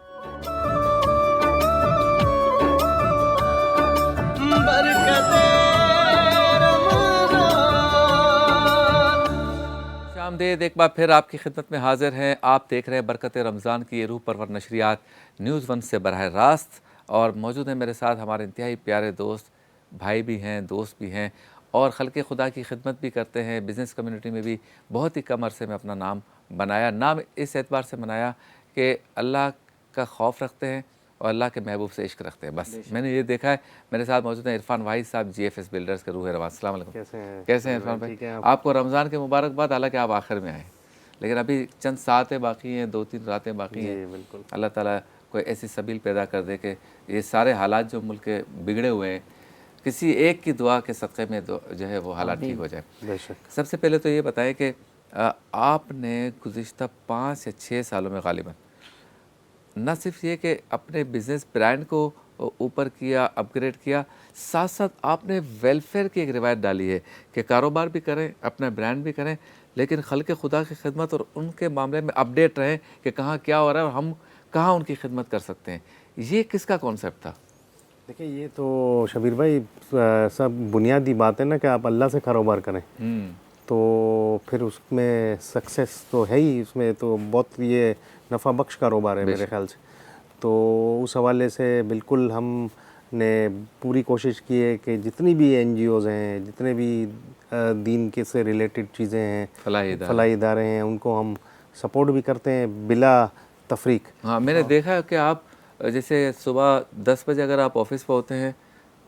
آمدید, ایک بار پھر آپ کی خدمت میں حاضر ہیں. آپ دیکھ رہے ہیں برکت رمضان کی یہ روح پرور نشریات نیوز 1 سے براہ راست, اور موجود ہیں میرے ساتھ ہمارے انتہائی پیارے دوست, بھائی بھی ہیں, دوست بھی ہیں, اور خلق خدا کی خدمت بھی کرتے ہیں. بزنس کمیونٹی میں بھی بہت ہی کم عرصے میں اپنا نام بنایا. نام اس اعتبار سے بنایا کہ اللہ کا خوف رکھتے ہیں اور اللہ کے محبوب سے عشق رکھتے ہیں. بس میں نے یہ دیکھا ہے. میرے ساتھ موجود ہیں عرفان واحد صاحب, GFS بلڈرز کے روح رواں. السلام علیکم. کیسے ہیں عرفان بھائی؟ آپ کو رمضان کے مبارکباد, حالانکہ آپ آخر میں آئے لیکن ابھی چند ساعتیں باقی ہیں, 2-3 راتیں باقی ہیں. اللہ تعالیٰ کوئی ایسی سبیل پیدا کر دے کہ یہ سارے حالات جو ملک کے بگڑے ہوئے ہیں, کسی ایک کی دعا کے صدقے میں جو ہے وہ حالات ٹھیک ہو جائے. سب سے پہلے تو یہ بتائیں کہ آپ نے گزشتہ 5 یا 6 سالوں میں غالباً نہ صرف یہ کہ اپنے بزنس برانڈ کو اوپر کیا, اپ گریڈ کیا, ساتھ ساتھ آپ نے ویلفیئر کی ایک روایت ڈالی ہے کہ کاروبار بھی کریں, اپنا برانڈ بھی کریں, لیکن خلق خدا کی خدمت اور ان کے معاملے میں اپڈیٹ رہیں کہ کہاں کیا ہو رہا ہے اور ہم کہاں ان کی خدمت کر سکتے ہیں. یہ کس کا کانسیپٹ تھا؟ دیکھیں یہ تو شبیر بھائی سب بنیادی بات ہے نا کہ آپ اللہ سے کاروبار کریں, تو پھر اس میں سکسیس تو ہے ہی, اس میں تو بہت یہ نفع بخش کاروبار ہے میرے خیال سے. تو اس حوالے سے بالکل ہم نے پوری کوشش کی ہے کہ جتنی بھی NGOs ہیں, جتنے بھی دین کے سے ریلیٹڈ چیزیں ہیں, فلاحی ادارے ہیں, ان کو ہم سپورٹ بھی کرتے ہیں بلا تفریق. ہاں میں نے دیکھا کہ آپ جیسے صبح 10 بجے اگر آپ آفس پہ ہوتے ہیں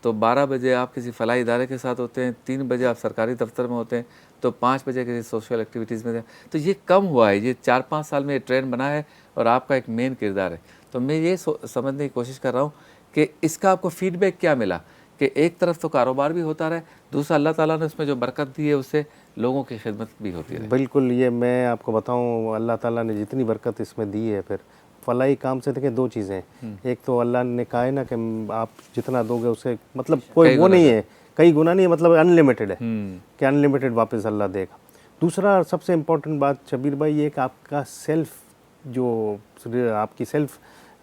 تو 12 بجے آپ کسی فلاحی ادارے کے ساتھ ہوتے ہیں, 3 بجے آپ سرکاری دفتر میں ہوتے ہیں, تو 5 بجے کسی سوشل ایکٹیویٹیز میں. تو یہ کم ہوا ہے, یہ 4-5 سال میں یہ ٹرینڈ بنا ہے اور آپ کا ایک مین کردار ہے. تو میں یہ سمجھنے کی کوشش کر رہا ہوں کہ اس کا آپ کو فیڈ بیک کیا ملا کہ ایک طرف تو کاروبار بھی ہوتا رہے, دوسرا اللہ تعالیٰ نے اس میں جو برکت دی ہے اس سے لوگوں کی خدمت بھی ہوتی رہے. بالکل, یہ میں آپ کو بتاؤں اللہ تعالیٰ نے جتنی برکت اس میں دی ہے, پھر فلاحی کام سے دیکھیں 2 چیزیں ہیں. ایک تو اللہ نے کہا ہے نا کہ آپ جتنا دو گے اسے مطلب کوئی وہ نہیں ہے, کئی گنا نہیں ہے, مطلب ان لمیٹڈ ہے کہ ان لمیٹڈ واپس اللہ دے گا. دوسرا سب سے امپورٹنٹ بات شبیر بھائی یہ کہ آپ کا سیلف جو آپ کی سیلف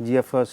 GFS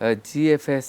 GFS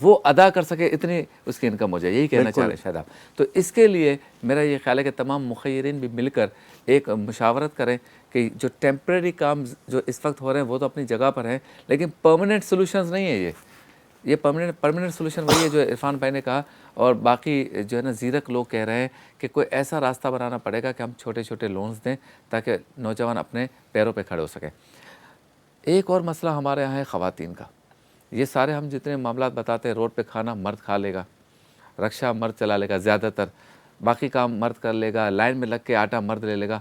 وہ ادا کر سکے اتنی اس کی انکم ہو جائے. یہی کہنا چاہ رہے ہیں شاید آپ. تو اس کے لیے میرا یہ خیال ہے کہ تمام مخیرین بھی مل کر ایک مشاورت کریں کہ جو ٹیمپریری کام جو اس وقت ہو رہے ہیں وہ تو اپنی جگہ پر ہیں, لیکن پرماننٹ سولوشنز نہیں ہے. یہ پرماننٹ سولوشن وہی ہے جو عرفان بھائی نے کہا, اور باقی جو ہے نا زیرک لوگ کہہ رہے ہیں کہ کوئی ایسا راستہ بنانا پڑے گا کہ ہم چھوٹے چھوٹے لونز دیں تاکہ نوجوان اپنے پیروں پہ کھڑے ہو سکیں. ایک اور مسئلہ ہمارے یہاں ہے خواتین کا. یہ سارے ہم جتنے معاملات بتاتے ہیں, روڈ پہ کھانا مرد کھا لے گا, رکشہ مرد چلا لے گا زیادہ تر, باقی کام مرد کر لے گا, لائن میں لگ کے آٹا مرد لے لے گا.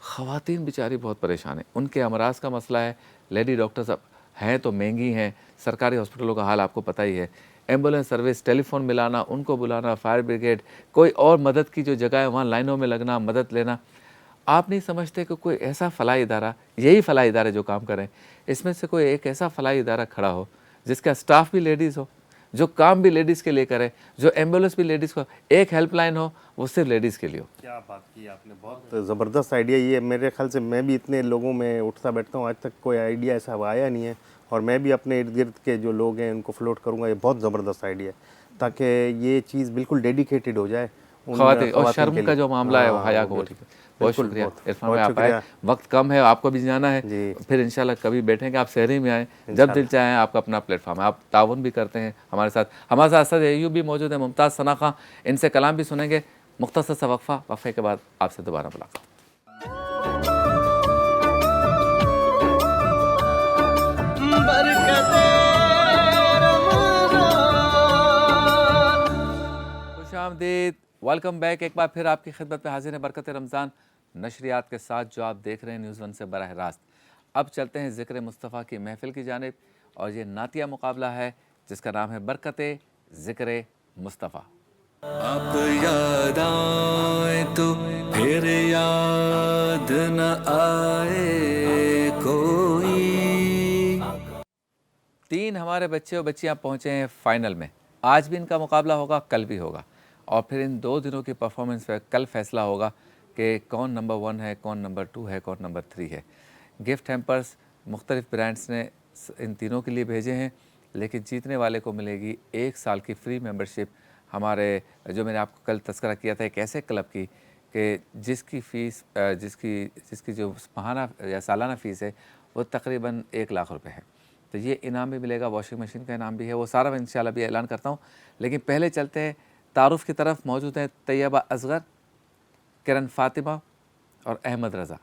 خواتین بیچاری بہت پریشان ہیں, ان کے امراض کا مسئلہ ہے. لیڈی ڈاکٹرز اب ہیں تو مہنگی ہیں, سرکاری ہاسپٹلوں کا حال آپ کو پتہ ہی ہے. ایمبولینس سروس, ٹیلی فون ملانا, ان کو بلانا, فائر بریگیڈ, کوئی اور مدد کی جو جگہ ہے وہاں لائنوں میں لگنا, مدد لینا. آپ نہیں سمجھتے کہ کوئی ایسا فلاحی ادارہ, یہی فلاحی ادارے جو کام کریں, اس میں سے کوئی ایک ایسا فلاحی ادارہ کھڑا ہو جس کا سٹاف بھی لیڈیز ہو, جو کام بھی لیڈیز کے لیے کرے, جو ایمبولینس بھی لیڈیز کو, ایک ہیلپ لائن ہو وہ صرف لیڈیز کے لیے ہو. کیا بات کی آپ نے, بہت زبردست آئیڈیا. یہ میرے خیال سے میں بھی اتنے لوگوں میں اٹھتا بیٹھتا ہوں, آج تک کوئی آئیڈیا ایسا آیا نہیں ہے, اور میں بھی اپنے ارد گرد کے جو لوگ ہیں ان کو فلوٹ کروں گا. یہ بہت زبردست آئیڈیا ہے تاکہ یہ چیز بالکل ڈیڈیکیٹڈ ہو جائے خواتین. اور شرم کا جو معاملہ ہے وہ حیا کو وہ ٹھیک ہے. بہت شکریہ عرفان بھائی, آپ آئے, وقت کم ہے, آپ کو بھی جانا ہے, پھر انشاءاللہ کبھی بیٹھیں گے. آپ شہری میں آئیں, جب دل چاہیں, آپ کا اپنا پلیٹ فارم ہے, آپ تعاون بھی کرتے ہیں ہمارے ساتھ. ہمارے ساتھ اسد ایوب بھی موجود ہیں, ممتاز ثنا خان, ان سے کلام بھی سنیں گے. مختصر سا وقفہ, وقفے کے بعد آپ سے دوبارہ ملاقات. خوش آمدید, ویلکم بیک. ایک بار پھر آپ کی خدمت میں حاضر ہیں برکت رمضان نشریات کے ساتھ, جو آپ دیکھ رہے ہیں نیوز 1 سے براہ راست. اب چلتے ہیں ذکر مصطفیٰ کی محفل کی جانب, اور یہ نعتیہ مقابلہ ہے جس کا نام ہے برکت ذکر مصطفیٰ. آپ یاد آئے تو پھر یاد نہ آئے کوئی. 3 ہمارے بچے اور بچیاں پہنچے ہیں فائنل میں. آج بھی ان کا مقابلہ ہوگا, کل بھی ہوگا, اور پھر ان 2 دنوں کی پرفارمنس پہ کل فیصلہ ہوگا کہ کون نمبر 1 ہے, کون نمبر 2 ہے, کون نمبر 3 ہے. گفٹ ہیمپرز مختلف برانڈز نے ان تینوں کے لیے بھیجے ہیں, لیکن جیتنے والے کو ملے گی 1 سال کی فری ممبرشپ ہمارے, جو میں نے آپ کو کل تذکرہ کیا تھا, ایک ایسے کلب کی کہ جس کی فیس جس کی جو ماہانہ یا سالانہ فیس ہے وہ تقریباً 1 لاکھ روپے ہے. تو یہ انعام بھی ملے گا, واشنگ مشین کا انعام بھی ہے, وہ سارا میں انشاءاللہ بھی اعلان کرتا ہوں. لیکن پہلے چلتے ہیں تعارف کی طرف. موجود ہیں طیبہ اصغر, کرن فاطمہ اور احمد رضا.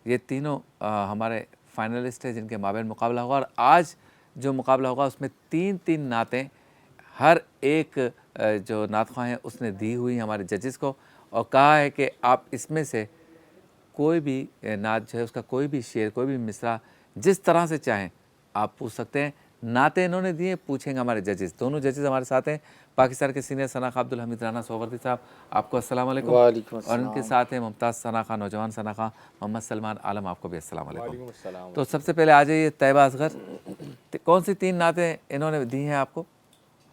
یہ تینوں ہمارے فائنلسٹ ہیں جن کے مابین مقابلہ ہوگا, اور آج جو مقابلہ ہوگا اس میں 3 نعتیں ہر ایک جو نعت خواہ ہیں اس نے دی ہوئی ہمارے ججز کو, اور کہا ہے کہ آپ اس میں سے کوئی بھی نعت جو ہے اس کا کوئی بھی شعر, کوئی بھی مصرع جس طرح سے چاہیں آپ پوچھ سکتے ہیں. نعتیں انہوں نے دی ہیں, پوچھیں گے ہمارے ججز. دونوں ججز ہمارے ساتھ ہیں, پاکستان کے سینئر ثنا خان عبدالحمید رانا سووردی صاحب, آپ کو السلام علیکم. وعلیکم السلام. اور ان کے ساتھ ہیں ممتاز ثنا خان, نوجوان ثنا خان, محمد سلمان عالم, آپ کو بھی السلام علیکم. تو سب سے پہلے آ جائیے طیبہ اصغر, کون سی 3 نعتیں انہوں نے دی ہیں آپ کو؟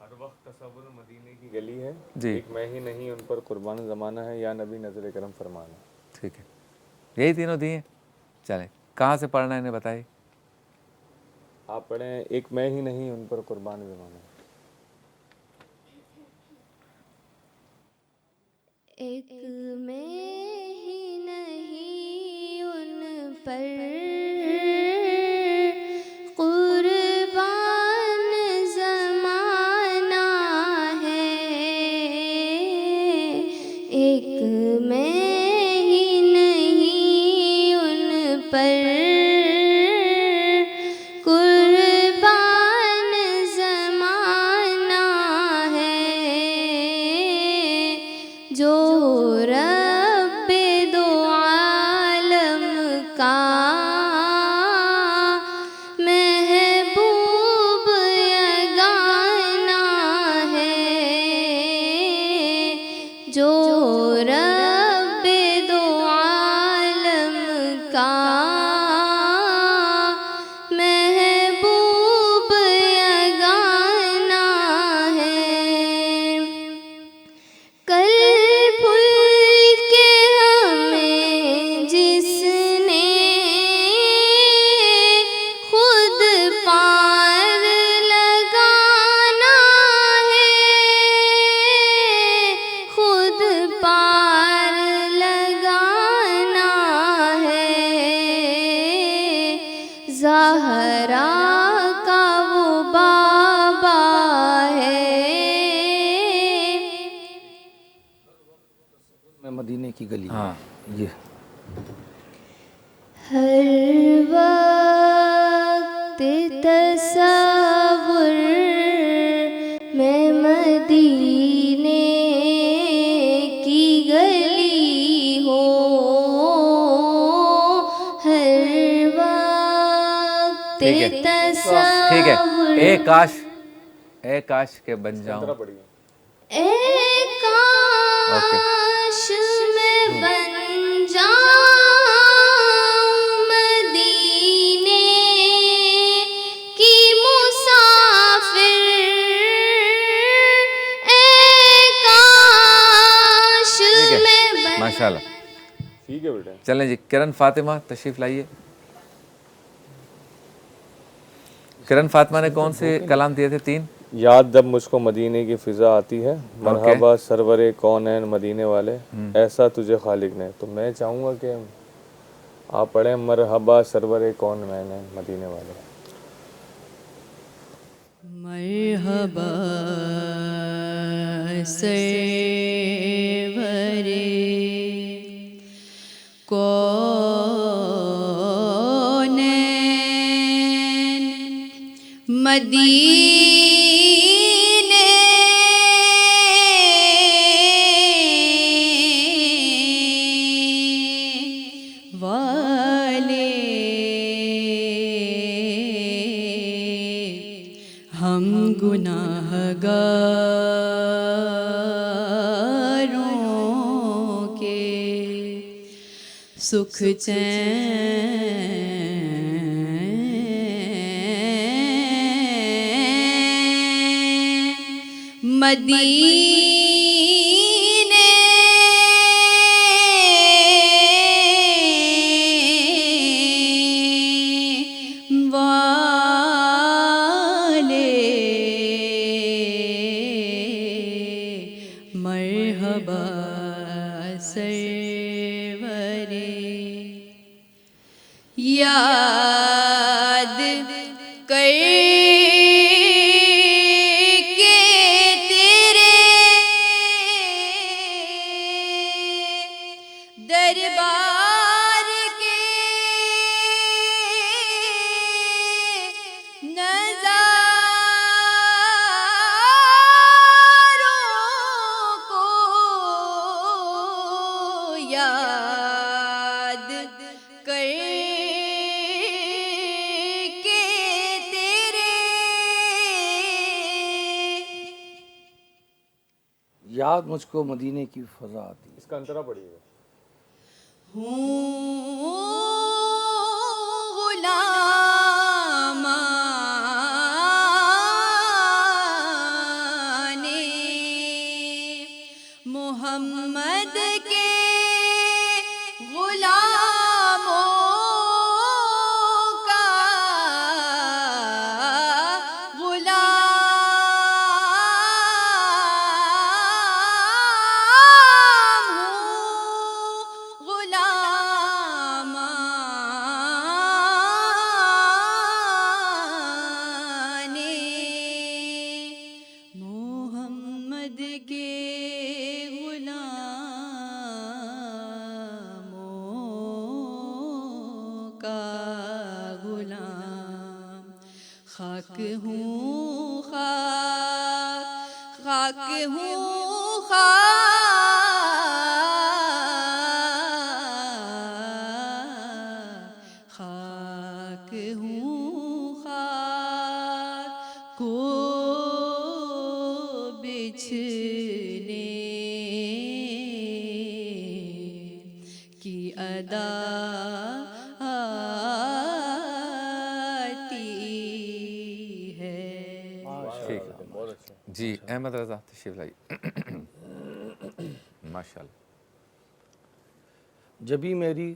ہر وقت تصور مدینے کی گلی ہے, جی, ایک میں ہی نہیں ان پر قربان زمانہ ہے, یا نبی نظر کرم فرمانا. ٹھیک ہے, یہی تینوں دی ہیں. چلیں, کہاں سے پڑھنا ہے انہیں بتائیے. آپ پڑھیں, ایک میں ہی نہیں ان پر قربان زمانہ. ایک میں ہی نہیں ان پر قربان زمانہ ہے, ایک میں ہی نہیں ان پر جو رب دو عالم کا مدینے کی گلی. ہاں یہ ہر وقت تصور میں مدینے کی گلی ہو، ہر وقت ٹھیک ہے ٹھیک ہے. اے کاش کے بن جاؤں. اے کاش میں بن جاؤں مدینے کی مسافر، اے کاش میں بن. ماشاء اللہ. ٹھیک ہے بیٹا. چلیں جی کرن فاطمہ تشریف لائیے. کرن فاطمہ نے کون سے کلام دیے تھے؟ 3. یاد جب مجھ کو مدینے کی فضا آتی ہے، مرحبا سرور کونین مدینے والے، ایسا تجھے خالق نے. تو میں چاہوں گا کہ آپ پڑھیں مرحبا سرور کونین مدینے والے. مرحبا سرور کونین مدینے والے، ہم گناہ گاروں کے سکھ چین مدینے والے، مرحبا سرور. یاد کر دربار کے نظاروں کو یاد کر کے تیرے. یاد مجھ کو مدینے کی فضا آتی ہے. اس کا انترا پڑھیے گا. ہوں غلامان محمد کے غلاموں کا غلام ہوں، غلامان محمد کے غلاموں کا غلام. خاک ہوں خاک ہوں خاک ہوں خاک کو بچھنے کی ادا آتی ہے. ٹھیک ہے جی. احمد رضا تشریف لائیے. ماشاء اللہ. جبھی میری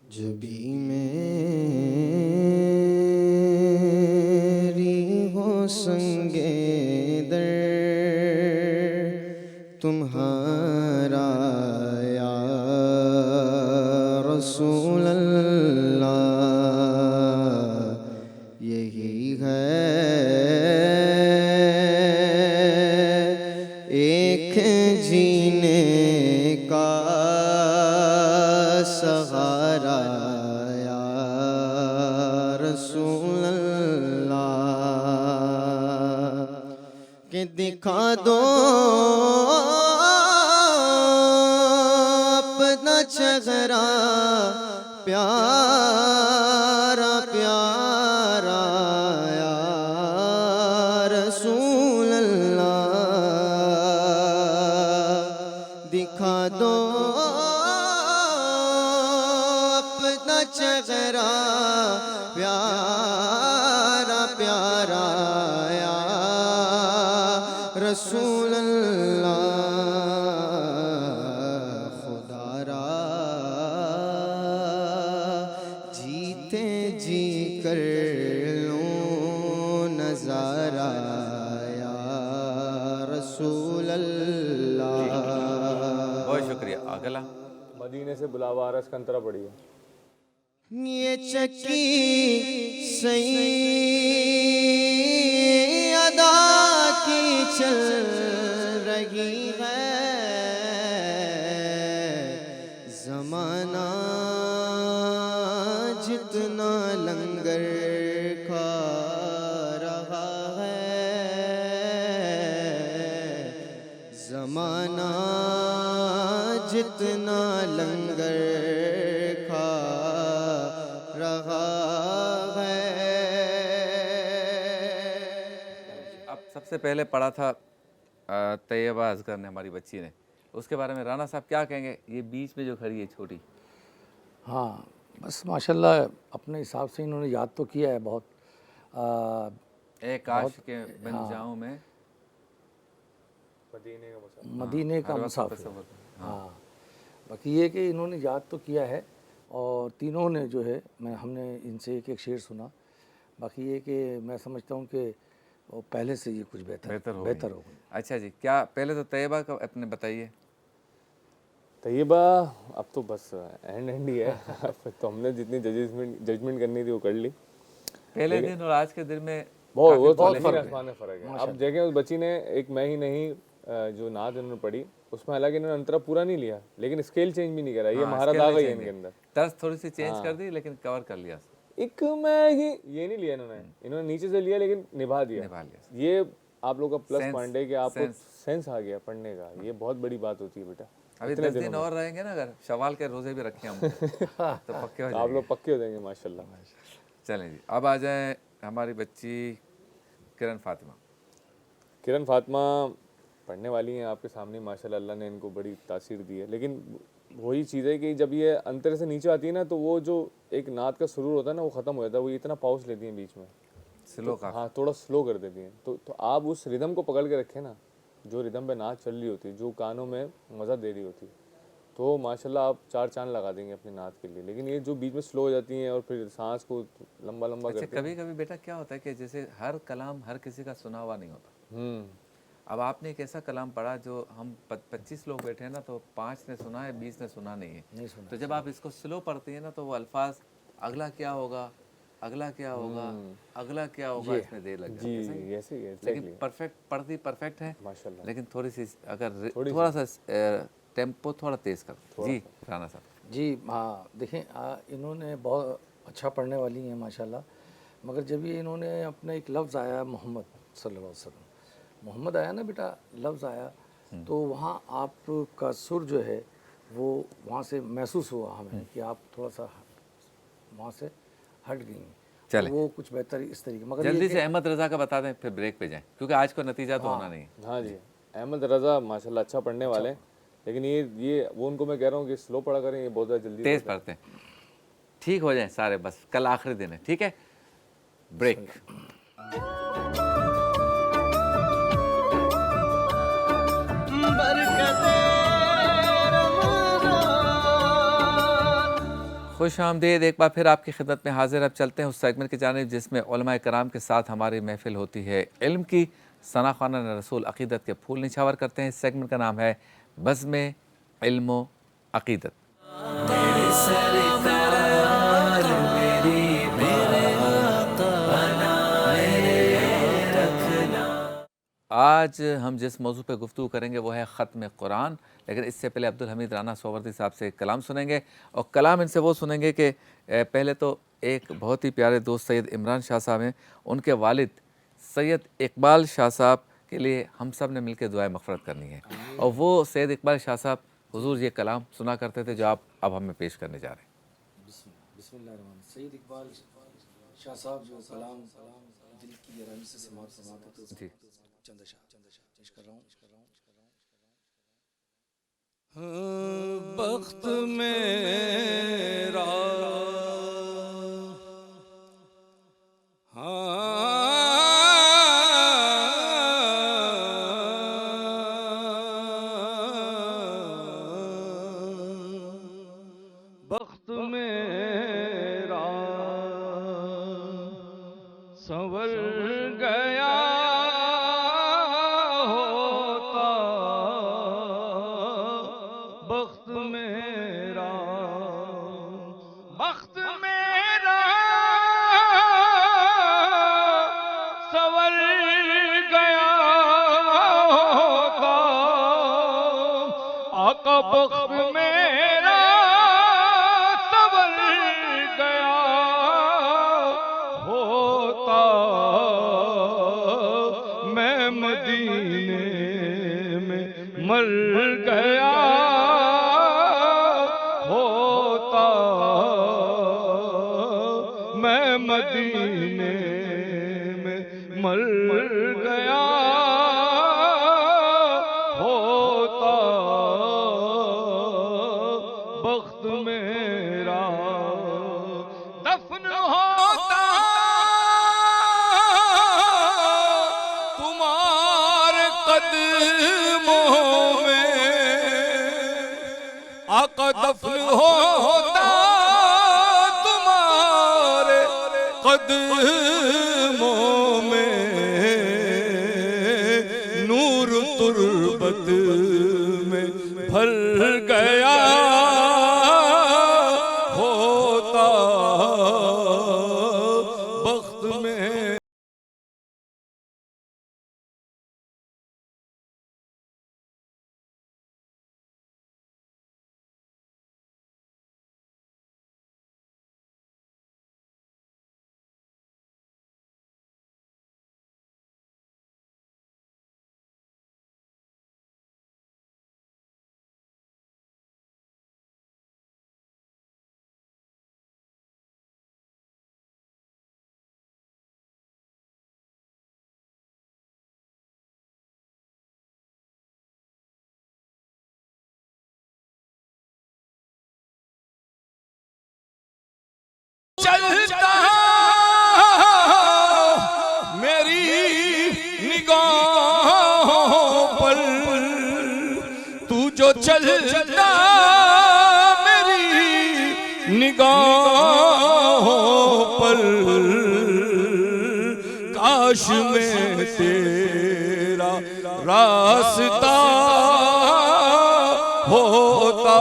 جبھی میری ہو سنگے در تمہارا یا رسول اللہ، یہی ہے ایک جینے کہ دکھا دو اپنا چہرہ پیارا پیارا یا رسول اللہ، دکھا دو اپنا چہرہ پیارا پیارا یا رسول اللہ، خدا را جیتے جی کر لوں نظارہ یا رسول اللہ۔ بہت شکریہ۔ اگلا مدینے سے بلاوا آ رہا، اس کنترا پڑی ہے۔ یہ چکی صحیح ادا کی چل رہی ہے، زمانہ جتنا لنگر کھا رہا ہے، زمانہ جتنا لنگر کھا رہا ہے۔ اب سب سے پہلے پڑھا تھا طیبہ اصغر نے، ہماری بچی نے، اس کے بارے میں رانا صاحب کیا کہیں گے؟ یہ بیچ میں جو کھڑی ہے چھوٹی، ہاں بس ماشاءاللہ اپنے حساب سے انہوں نے یاد تو کیا ہے بہت، ایک کاش کے بن جاؤں میں مدینے کا مسافر۔ ہاں باقی یہ کہ انہوں نے یاد تو کیا ہے، اور تینوں نے جو ہے ہم نے ان سے ایک ایک شعر سنا، باقی یہ کہ میں سمجھتا ہوں کہ وہ پہلے سے یہ کچھ بہتر ہو گئی۔ اچھا جی، کیا پہلے تو طیبہ کا اپنے بتائیے۔ طیبہ اب تو بس اینڈ ہی ہے، تو ہم نے جتنی ججمنٹ کرنی تھی وہ کر لی۔ پہلے دن اور آج کے دن میں بہت آسمان میں فرق ہے۔ اب دیکھیں اس بچی نے ایک میں ہی نہیں جو نعت انہوں نے پڑھی اس میں، حالانکہ انہوں نے انترا پورا نہیں لیا لیکن اسکیل چینج بھی نہیں کرا، یہ مہارت آ گئی ہے ان کے اندر، طرز تھوڑی سی چینج کر دی لیکن کور کر لیا۔ ایک میں ہی یہ نہیں لیا انہوں نے نیچے سے لیا لیکن نبھا دیا۔ یہ آپ لوگ کا پلس پوائنٹ ہے کہ آپ کو سینس آ گیا پڑھنے کا، یہ بہت بڑی بات ہوتی ہے بیٹا۔ ابھی 10 دن اور رہیں گے نا، اگر شوال کے روزے بھی رکھیں ہم تو پکے ہو جائیں گے، آپ لوگ پکے ہو جائیں گے ماشاءاللہ۔ چلیں جی، اب آ جائیں ہماری بچی کرن فاطمہ۔ کرن فاطمہ پڑھنے والی ہیں آپ کے سامنے، ماشاءاللہ اللہ نے ان کو بڑی تاثیر دی ہے، لیکن وہی چیز ہے کہ جب یہ انتر سے نیچے آتی ہے نا تو وہ جو ایک نعت کا سرور ہوتا ہے نا وہ ختم ہو جاتا ہے، وہ اتنا پاؤس لیتی ہیں بیچ میں، سلو کا، ہاں تھوڑا سلو کر دیتی ہیں، تو آپ اس ردم کو پکڑ کے رکھیں نا، جو ردم پہ نعت چل رہی ہوتی ہے، جو کانوں میں مزہ دے رہی ہوتی ہے، تو ماشاءاللہ آپ 4 چاند لگا دیں گے اپنی نعت کے لیے۔ لیکن یہ جو بیچ میں سلو ہو جاتی ہیں اور پھر سانس کو لمبا لمبا کرتی ہیں۔ کبھی کبھی بیٹا کیا ہوتا ہے کہ جیسے ہر کلام ہر کسی کا سنا ہوا نہیں ہوتا، اب آپ نے ایک ایسا کلام پڑھا جو ہم 25 لوگ بیٹھے ہیں نا تو 5 نے سنا ہے، 20 نے سنا نہیں ہے، تو جب آپ اس کو سلو پڑھتے ہیں نا تو وہ الفاظ اگلا کیا ہوگا، اگلا کیا ہوگا، اگلا کیا ہوگا، اس میں دیر لگ جاتی ہے، لیکن پرفیکٹ پڑھتی پرفیکٹ ہے، لیکن تھوڑی سی اگر تھوڑا سا ٹیمپو تھوڑا تیز کر۔ جی رانا صاحب۔ جی ہاں دیکھیں انہوں نے بہت اچھا پڑھنے والی ہیں ماشاءاللہ، مگر جب یہ انہوں نے اپنا ایک لفظ آیا محمد صلی اللہ علیہ وسلم، محمد آیا نا بیٹا لفظ آیا، تو وہاں آپ کا سر جو ہے وہ وہاں سے محسوس ہوا ہمیں کہ آپ تھوڑا سا وہاں سے ہٹ گئی ہیں، چلیں وہ کچھ بہتر اس طریقے، مگر جلدی سے احمد رضا کا بتا دیں پھر بریک پہ جائیں کیونکہ آج کو نتیجہ تو ہونا نہیں ہے۔ ہاں جی احمد رضا ماشاءاللہ اچھا پڑھنے والے ہیں، لیکن یہ وہ ان کو میں کہہ رہا ہوں کہ سلو پڑھا کریں، یہ بہت زیادہ جلدی تیز پڑھتے ہیں، ٹھیک ہو جائیں سارے، بس کل آخری دن ہے، ٹھیک ہے، بریک۔ خوش آمدید ایک بار پھر آپ کی خدمت میں حاضر۔ اب چلتے ہیں اس سیگمنٹ کی جانب جس میں علماء کرام کے ساتھ ہماری محفل ہوتی ہے علم کی۔ ثنا خوانان رسول عقیدت کے پھول نچھاور کرتے ہیں۔ اس سیگمنٹ کا نام ہے بزم علم و عقیدت۔ آج ہم جس موضوع پہ گفتگو کریں گے وہ ہے ختم قرآن، لیکن اس سے پہلے عبدالحمید رانا سووردی صاحب سے کلام سنیں گے، اور کلام ان سے وہ سنیں گے کہ پہلے تو ایک بہت ہی پیارے دوست سید عمران شاہ صاحب ہیں، ان کے والد سید اقبال شاہ صاحب کے لیے ہم سب نے مل کے دعائے مغفرت کرنی ہے. اور وہ سید اقبال شاہ صاحب حضور یہ کلام سنا کرتے تھے جو آپ اب ہمیں پیش کرنے جا رہے ہیں. بسم اللہ الرحمن الرحیم. سید اقبال شاہ صاحب جو کلام دل کی گہرائی سے سماعت فرماتے تھے جی. چند اشعار پیش کر رہا ہوں. بخت میرا بخت میرا سنور گیا ہوتا بخت میرا سنور گیا ہوتا آقا بخت میرا سنور گیا ہوتا میں مدینے میں مر گیا ہوتا میں مدینے میں مر گیا ہوتا بخت میرا دفن ہوتا تمہارے قدموں میں آقا دفن ہوتا تمہارے قدموں میں نور تربت میں بھر گیا ہوتا بخت میں چلتا میری نگاہوں پر تو جو چلتا میری نگاہوں پر کاش میں تیرا راستہ ہوتا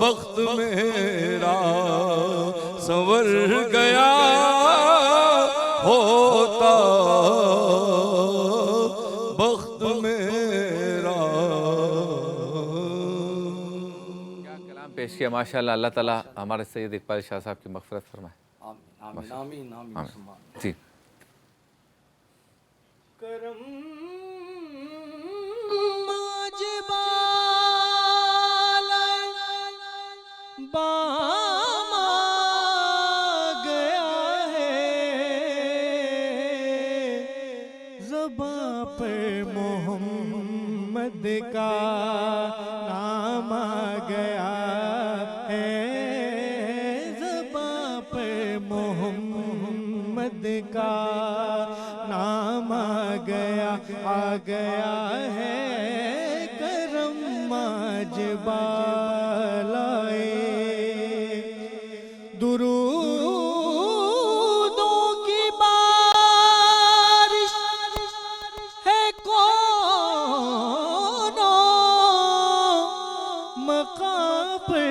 بخت میرا سنور گیا ہوتا بخت میرا. کیا کلام پیش کیا ماشاءاللہ. اللہ تعالیٰ ہمارے سید اقبال شاہ صاحب کی مغفرت فرمائے. آمین آمین آمین. جی. کرم بام آ گیا ہے زباں پر محمد کا نام آ گیا ہے زباں پر محمد کا نام آ گیا ہے کرم آج بالائے درودوں کی بارش ہے کونوں مقام پہ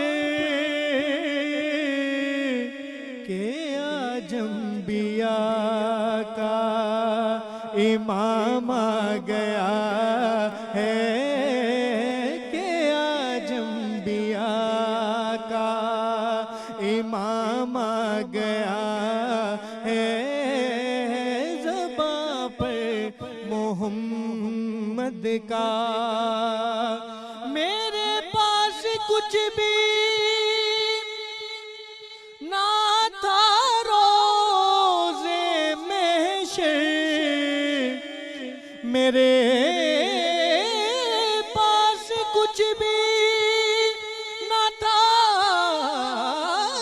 کہ آج انبیاء کا امام آ گیا ہے کہ آج انبیاء کا امام آ گیا ہے زباں پر محمد کا. میرے پاس کچھ بھی نہ تھا روزے محشر, میرے پاس کچھ بھی نہ تھا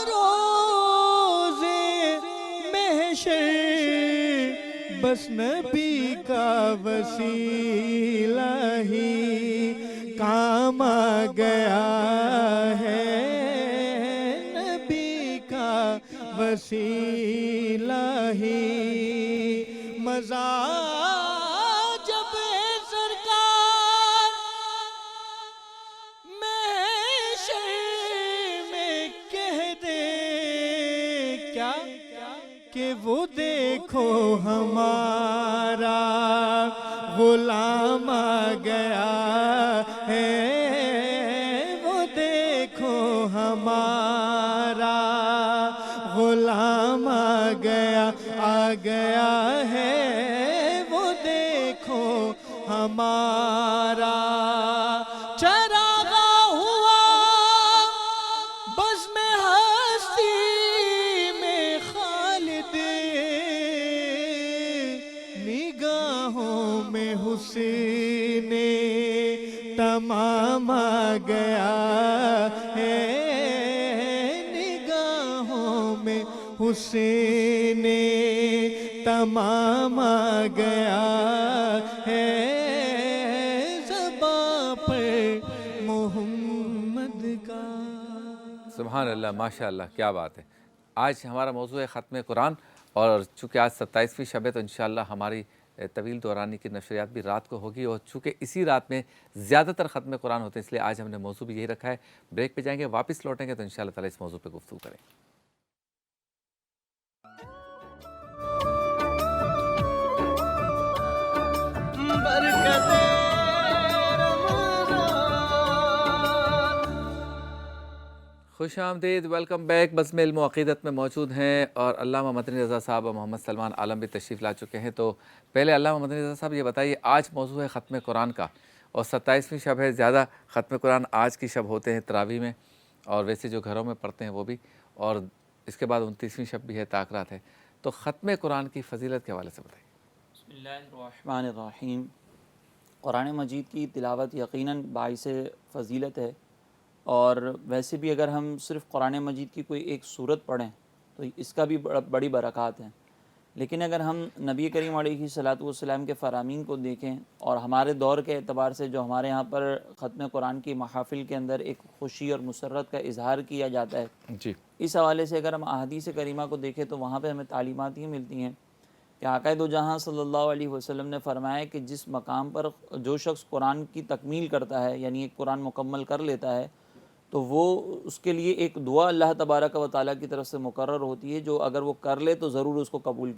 روزے محشر, بس نبی کا وسیلہ ہی کام آ گیا ہے, نبی کا وسیلہ ہی مزہ جب سرکار محشر میں کہہ دے کیا کہ وہ دیکھو ہمارا غلام آ گیا ہے, وہ دیکھو ہمارا غلام آ گیا ہے, وہ دیکھو ہمارا. چراغا ہوا بزم ہستی میں خالد, نگاہوں میں حسین تمام آ گیا ہے, نگاہوں میں حسین تمام آ گیا ہے, زباں پر محمد کا. سبحان اللہ, ماشاء اللہ, کیا بات ہے. آج ہمارا موضوع ہے ختم قرآن, اور چونکہ آج 27ویں شب ہے تو انشاءاللہ ہماری طویل دورانی کی نشریات بھی رات کو ہوگی, اور چونکہ اسی رات میں زیادہ تر ختم قرآن ہوتے ہیں اس لیے آج ہم نے موضوع بھی یہی رکھا ہے. بریک پہ جائیں گے, واپس لوٹیں گے تو انشاءاللہ تعالیٰ اس موضوع پہ گفتگو کریں. خوش آمدید, ویلکم بیک. بزم علم و عقیدت میں موجود ہیں اور علامہ مدنی رضا صاحب اور محمد سلمان عالم بھی تشریف لا چکے ہیں. تو پہلے علامہ مدنی رضا صاحب یہ بتائیے, آج موضوع ہے ختم قرآن کا, اور 27ویں شب ہے. زیادہ ختم قرآن آج کی شب ہوتے ہیں تراویح میں, اور ویسے جو گھروں میں پڑھتے ہیں وہ بھی, اور اس کے بعد 29ویں شب بھی ہے, تاکرات ہے. تو ختم قرآن کی فضیلت کے حوالے سے بتائیے. بسم اللہ الرحمن الرحیم. قرآن مجید کی تلاوت یقیناً باعث فضیلت ہے, اور ویسے بھی اگر ہم صرف قرآن مجید کی کوئی ایک صورت پڑھیں تو اس کا بھی بڑی برکات ہیں. لیکن اگر ہم نبی کریم علیہ الصلاۃ والسلام کے فرامین کو دیکھیں, اور ہمارے دور کے اعتبار سے جو ہمارے یہاں پر ختم قرآن کی محافل کے اندر ایک خوشی اور مسرت کا اظہار کیا جاتا ہے, جی, اس حوالے سے اگر ہم احادیث کریمہ کو دیکھیں تو وہاں پہ ہمیں تعلیمات یہ ملتی ہیں کہ آقا دو جہاں صلی اللہ علیہ وسلم نے فرمایا کہ جس مقام پر جو شخص قرآن کی تکمیل کرتا ہے, یعنی ایک قرآن مکمل کر لیتا ہے, تو وہ اس کے لیے ایک دعا اللہ تبارک و تعالیٰ کی طرف سے مقرر ہوتی ہے, جو اگر وہ کر لے تو ضرور اس کو قبول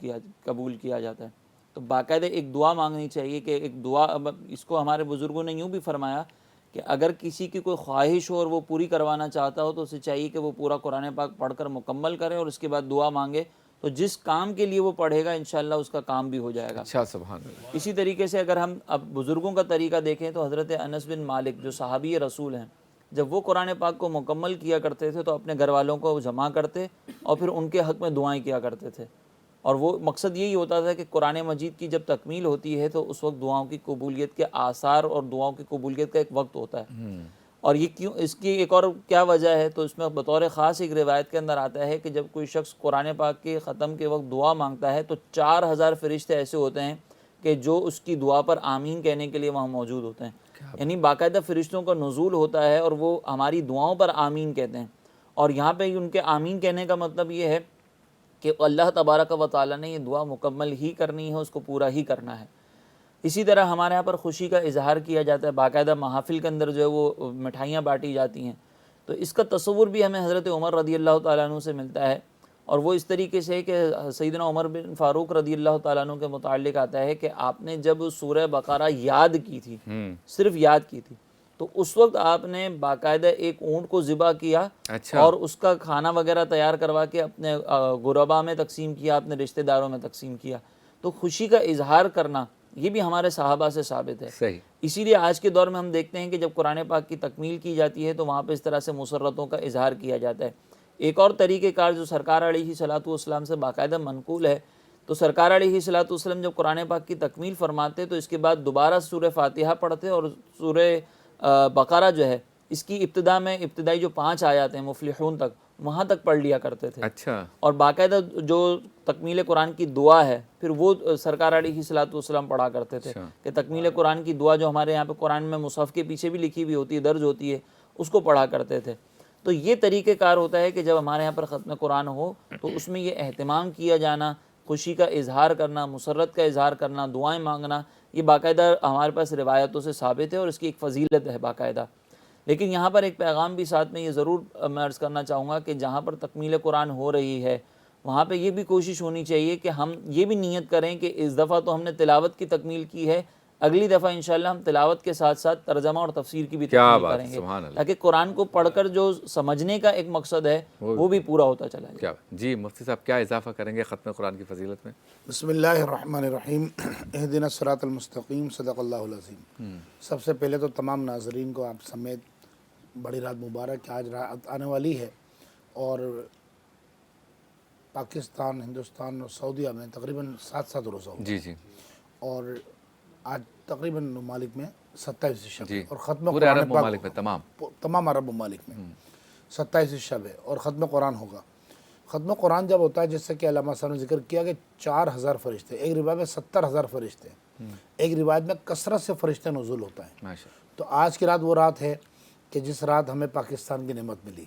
کیا جاتا ہے. تو باقاعدہ ایک دعا مانگنی چاہیے کہ ایک دعا, اس کو ہمارے بزرگوں نے یوں بھی فرمایا کہ اگر کسی کی کوئی خواہش ہو اور وہ پوری کروانا چاہتا ہو تو اسے چاہیے کہ وہ پورا قرآن پاک پڑھ کر مکمل کرے, اور اس کے بعد دعا مانگے, تو جس کام کے لیے وہ پڑھے گا انشاءاللہ اس کا کام بھی ہو جائے گا. اچھا, سبحان اللہ. اسی طریقے سے اگر ہم اب بزرگوں کا طریقہ دیکھیں تو حضرت انس بن مالک جو صحابی رسول ہیں, جب وہ قرآن پاک کو مکمل کیا کرتے تھے تو اپنے گھر والوں کو جمع کرتے اور پھر ان کے حق میں دعائیں کیا کرتے تھے, اور وہ مقصد یہی ہوتا تھا کہ قرآن مجید کی جب تکمیل ہوتی ہے تو اس وقت دعاؤں کی قبولیت کے آثار اور دعاؤں کی قبولیت کا ایک وقت ہوتا ہے. اور یہ کیوں, اس کی ایک اور کیا وجہ ہے, تو اس میں بطور خاص ایک روایت کے اندر آتا ہے کہ جب کوئی شخص قرآن پاک کے ختم کے وقت دعا مانگتا ہے تو 4000 فرشتے ایسے ہوتے ہیں کہ جو اس کی دعا پر آمین کہنے کے لیے وہاں موجود ہوتے ہیں. یعنی باقاعدہ فرشتوں کا نزول ہوتا ہے اور وہ ہماری دعاؤں پر آمین کہتے ہیں. اور یہاں پہ ان کے آمین کہنے کا مطلب یہ ہے کہ اللہ تبارک و تعالیٰ نے یہ دعا مکمل ہی کرنی ہے, اس کو پورا ہی کرنا ہے. اسی طرح ہمارے یہاں پر خوشی کا اظہار کیا جاتا ہے, باقاعدہ محافل کے اندر جو ہے وہ مٹھائیاں بانٹی جاتی ہیں. تو اس کا تصور بھی ہمیں حضرت عمر رضی اللہ تعالیٰ عنہ سے ملتا ہے, اور وہ اس طریقے سے کہ سیدنا عمر بن فاروق رضی اللہ تعالیٰ عنہ کے متعلق آتا ہے کہ آپ نے جب سورہ بقرہ یاد کی تھی, صرف یاد کی تھی, تو اس وقت آپ نے باقاعدہ ایک اونٹ کو ذبح کیا, اور اس کا کھانا وغیرہ تیار کروا کے اپنے غربا میں تقسیم کیا, اپنے رشتہ داروں میں تقسیم کیا. تو خوشی کا اظہار کرنا یہ بھی ہمارے صحابہ سے ثابت ہے. صحیح. اسی لیے آج کے دور میں ہم دیکھتے ہیں کہ جب قرآن پاک کی تکمیل کی جاتی ہے تو وہاں پہ اس طرح سے مسرتوں کا اظہار کیا جاتا ہے. ایک اور طریقہ کار جو سرکار علیہ صلاۃ والسلام سے باقاعدہ منقول ہے، تو سرکار علیہ صلاۃ والسلام جب قرآن پاک کی تکمیل فرماتے تو اس کے بعد دوبارہ سورہ فاتحہ پڑھتے اور سورہ بقرہ جو ہے اس کی ابتدا میں ابتدائی جو 5 آیات ہیں مفلحون تک، وہاں تک پڑھ لیا کرتے تھے. اچھا. اور باقاعدہ جو تکمیل قرآن کی دعا ہے پھر وہ سرکار علیہ صلاۃ والسلام پڑھا کرتے تھے کہ تکمیل قرآن کی دعا جو ہمارے یہاں پہ قرآن میں مصحف کے پیچھے بھی لکھی ہوئی ہوتی ہے، درج ہوتی ہے، اس کو پڑھا کرتے تھے. تو یہ طریقہ کار ہوتا ہے کہ جب ہمارے یہاں پر ختم قرآن ہو تو اس میں یہ اہتمام کیا جانا، خوشی کا اظہار کرنا، مسرت کا اظہار کرنا، دعائیں مانگنا، یہ باقاعدہ ہمارے پاس روایتوں سے ثابت ہے اور اس کی ایک فضیلت ہے باقاعدہ. لیکن یہاں پر ایک پیغام بھی ساتھ میں یہ ضرور میں عرض کرنا چاہوں گا کہ جہاں پر تکمیل قرآن ہو رہی ہے وہاں پہ یہ بھی کوشش ہونی چاہیے کہ ہم یہ بھی نیت کریں کہ اس دفعہ تو ہم نے تلاوت کی تکمیل کی ہے، اگلی دفعہ انشاءاللہ ہم تلاوت کے ساتھ ساتھ ترجمہ اور تفسیر کی بھی تکمیل کریں گے، تاکہ قرآن کو پڑھ کر جو سمجھنے کا ایک مقصد ہے وہ بھی پورا ہوتا چلا جائے. کیا جی مفتی صاحب کیا اضافہ کریں گے ختم قرآن کی فضیلت میں؟ بسم اللہ الرحمن الرحیم. اہدنا الصراط المستقیم. صدق اللہ العظیم. سب سے پہلے تو تمام ناظرین کو آپ سمیت بڑی رات مبارک کہ آج رات آنے والی ہے اور پاکستان، ہندوستان اور سعودیہ میں تقریباً 7 روزہ ہوگا. جی جی. اور آج تقریباً ممالک میں 27 شب ہے اور ختم پورے قرآن عرب پاک ممالک میں تمام عرب ممالک میں 27 شب ہے اور ختم قرآن ہوگا. ختم قرآن جب ہوتا ہے جیسے کہ علامہ صاحب نے ذکر کیا کہ 4000 فرشتے، ایک روایت میں 70,000 فرشتے، ایک روایت میں کثرت سے فرشتے نزول ہوتا ہے. تو آج کی رات وہ رات ہے کہ جس رات ہمیں پاکستان کی نعمت ملی،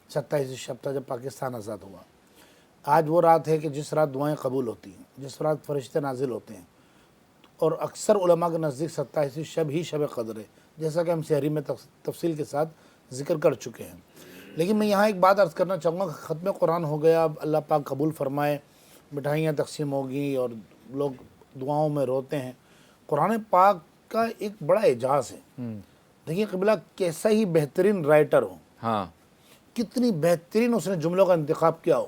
27 شب تھا جب پاکستان آزاد ہوا. آج وہ رات ہے کہ جس رات دعائیں قبول ہوتی ہیں، جس رات فرشتے نازل ہوتے ہیں. اور اکثر علماء کے نزدیک 27 شب ہی شب قدر ہے، جیسا کہ ہم سحری میں تفصیل کے ساتھ ذکر کر چکے ہیں. لیکن میں یہاں ایک بات عرض کرنا چاہوں گا کہ ختم قرآن ہو گیا، اب اللہ پاک قبول فرمائے، مٹھائیاں تقسیم ہوگی اور لوگ دعاؤں میں روتے ہیں. قرآن پاک کا ایک بڑا اعجاز ہے. دیکھیے قبلہ کیسا ہی بہترین رائٹر ہو، ہاں کتنی بہترین اس نے جملوں کا انتخاب کیا ہو،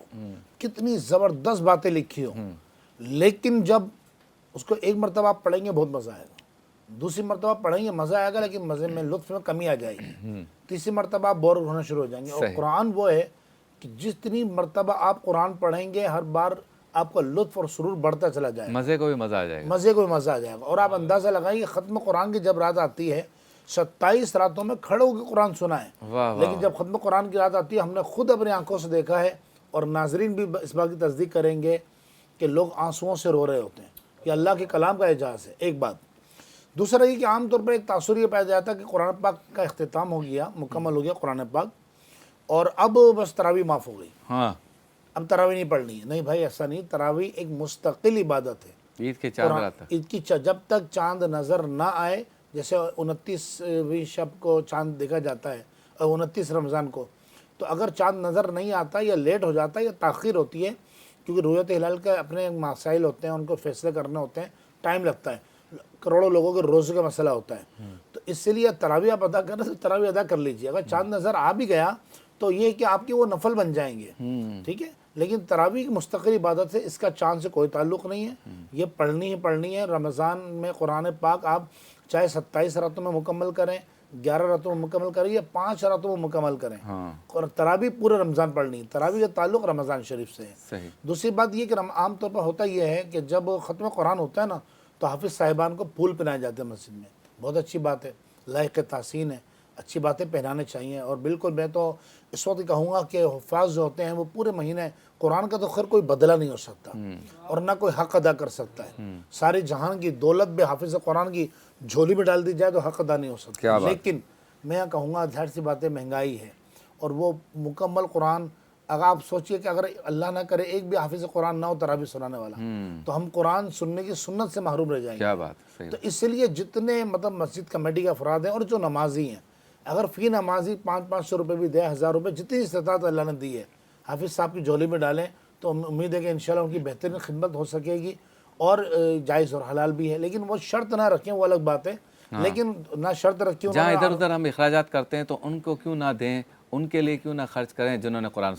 کتنی زبردست باتیں لکھی ہو، لیکن جب اس کو ایک مرتبہ آپ پڑھیں گے بہت مزہ آئے گا، دوسری مرتبہ پڑھیں گے مزہ آئے گا لیکن مزے میں لطف میں کمی آ جائے گی، تیسری مرتبہ آپ بور ہونا شروع ہو جائیں گے. اور قرآن وہ ہے کہ جتنی مرتبہ آپ قرآن پڑھیں گے ہر بار آپ کا لطف اور سرور بڑھتا چلا جائے گا، مزے کو بھی مزہ آ جائے گا، مزے کو بھی مزہ آ جائے گا. اور آپ اندازہ لگائیں کہ ختم قرآن کی جب رات آتی ہے 27 راتوں میں کھڑے ہو کے قرآن سنا ہے، لیکن جب ختم قرآن کی رات آتی ہے ہم نے خود اپنی آنکھوں سے دیکھا ہے اور ناظرین بھی اس بات کی تصدیق کریں گے کہ لوگ آنسوؤں سے رو رہے ہوتے ہیں. یہ اللہ کے کلام کا اعجاز ہے ایک بات. دوسرا یہ کہ عام طور پر ایک تاثر یہ پیدا جاتا ہے کہ قرآن پاک کا اختتام ہو گیا، مکمل ہو گیا قرآن پاک اور اب بس تراویح معاف ہو گئی، اب تراویح نہیں پڑھنی ہے. نہیں بھائی، ایسا نہیں. تراویح ایک مستقل عبادت ہے. عید کے چاند رات، عید کی جب تک چاند نظر نہ آئے، جیسے 29ویں شب کو چاند دیکھا جاتا ہے اور 29 رمضان کو، تو اگر چاند نظر نہیں آتا یا لیٹ ہو جاتا ہے یا تاخیر ہوتی ہے، کیونکہ رؤیت ہلال کا اپنے مسائل ہوتے ہیں، ان کو فیصلے کرنے ہوتے ہیں، ٹائم لگتا ہے، کروڑوں لوگوں کے روزے کا مسئلہ ہوتا ہے. تو اس لیے تراویح آپ ادا کرنا تو تراویح ادا کر لیجیے. اگر چاند نظر آ بھی گیا تو یہ کہ آپ کے وہ نفل بن جائیں گے، ٹھیک ہے. لیکن تراویح کی مستقل عبادت سے اس کا چاند سے کوئی تعلق نہیں ہے، یہ پڑھنی ہی پڑھنی ہے. رمضان میں قرآن پاک آپ چاہے 27 راتوں میں مکمل کریں، 11 راتوں میں مکمل کریں یا 5 راتوں میں مکمل کریں، اور تراویح پورے رمضان پڑھنی ہے. تراویح کا تعلق رمضان شریف سے ہے. دوسری بات یہ کہ عام طور پر ہوتا یہ ہے کہ جب ختم قرآن ہوتا ہے نا تو حافظ صاحبان کو پھول پہنائے جاتے ہیں مسجد میں. بہت اچھی بات ہے، لائق تحسین ہے، اچھی باتیں پہنانے چاہیے. اور بالکل میں تو اس وقت کہوں گا کہ حفاظ جو ہوتے ہیں وہ پورے مہینے قرآن کا تو خیر کوئی بدلہ نہیں ہو سکتا اور نہ کوئی حق ادا کر سکتا ہے. ساری جہان کی دولت بھی حافظ قرآن کی جھولی میں ڈال دی جائے تو حق ادا نہیں ہو سکتا. لیکن میں کہوں گا ظاہر سی باتیں مہنگائی ہے اور وہ مکمل قرآن، اگر آپ سوچئے کہ اگر اللہ نہ کرے ایک بھی حافظ قرآن نہ ہو تراویح سنانے والا تو ہم قرآن سننے کی سنت سے محروم رہ جائیں گے. تو اس لیے جتنے مسجد کمیٹی کے افراد ہیں اور جو نمازی ہیں، اگر فی نمازی 500 روپے بھی دے، 1000 روپے، جتنی استطاعت اللہ نے دی ہے حافظ صاحب کی جھولی میں ڈالیں تو امید ہے کہ انشاءاللہ ان کی بہترین خدمت ہو سکے گی اور جائز اور حلال بھی ہے. لیکن وہ شرط نہ رکھیں، وہ الگ بات ہے، لیکن نہ شرط رکھیں. جہاں ادھر ادھر ہم اخراجات کرتے ہیں تو ان کو کیوں نہ دیں، ان کے لیے کیوں نہ خرچ کریں جنہوں نے قرآن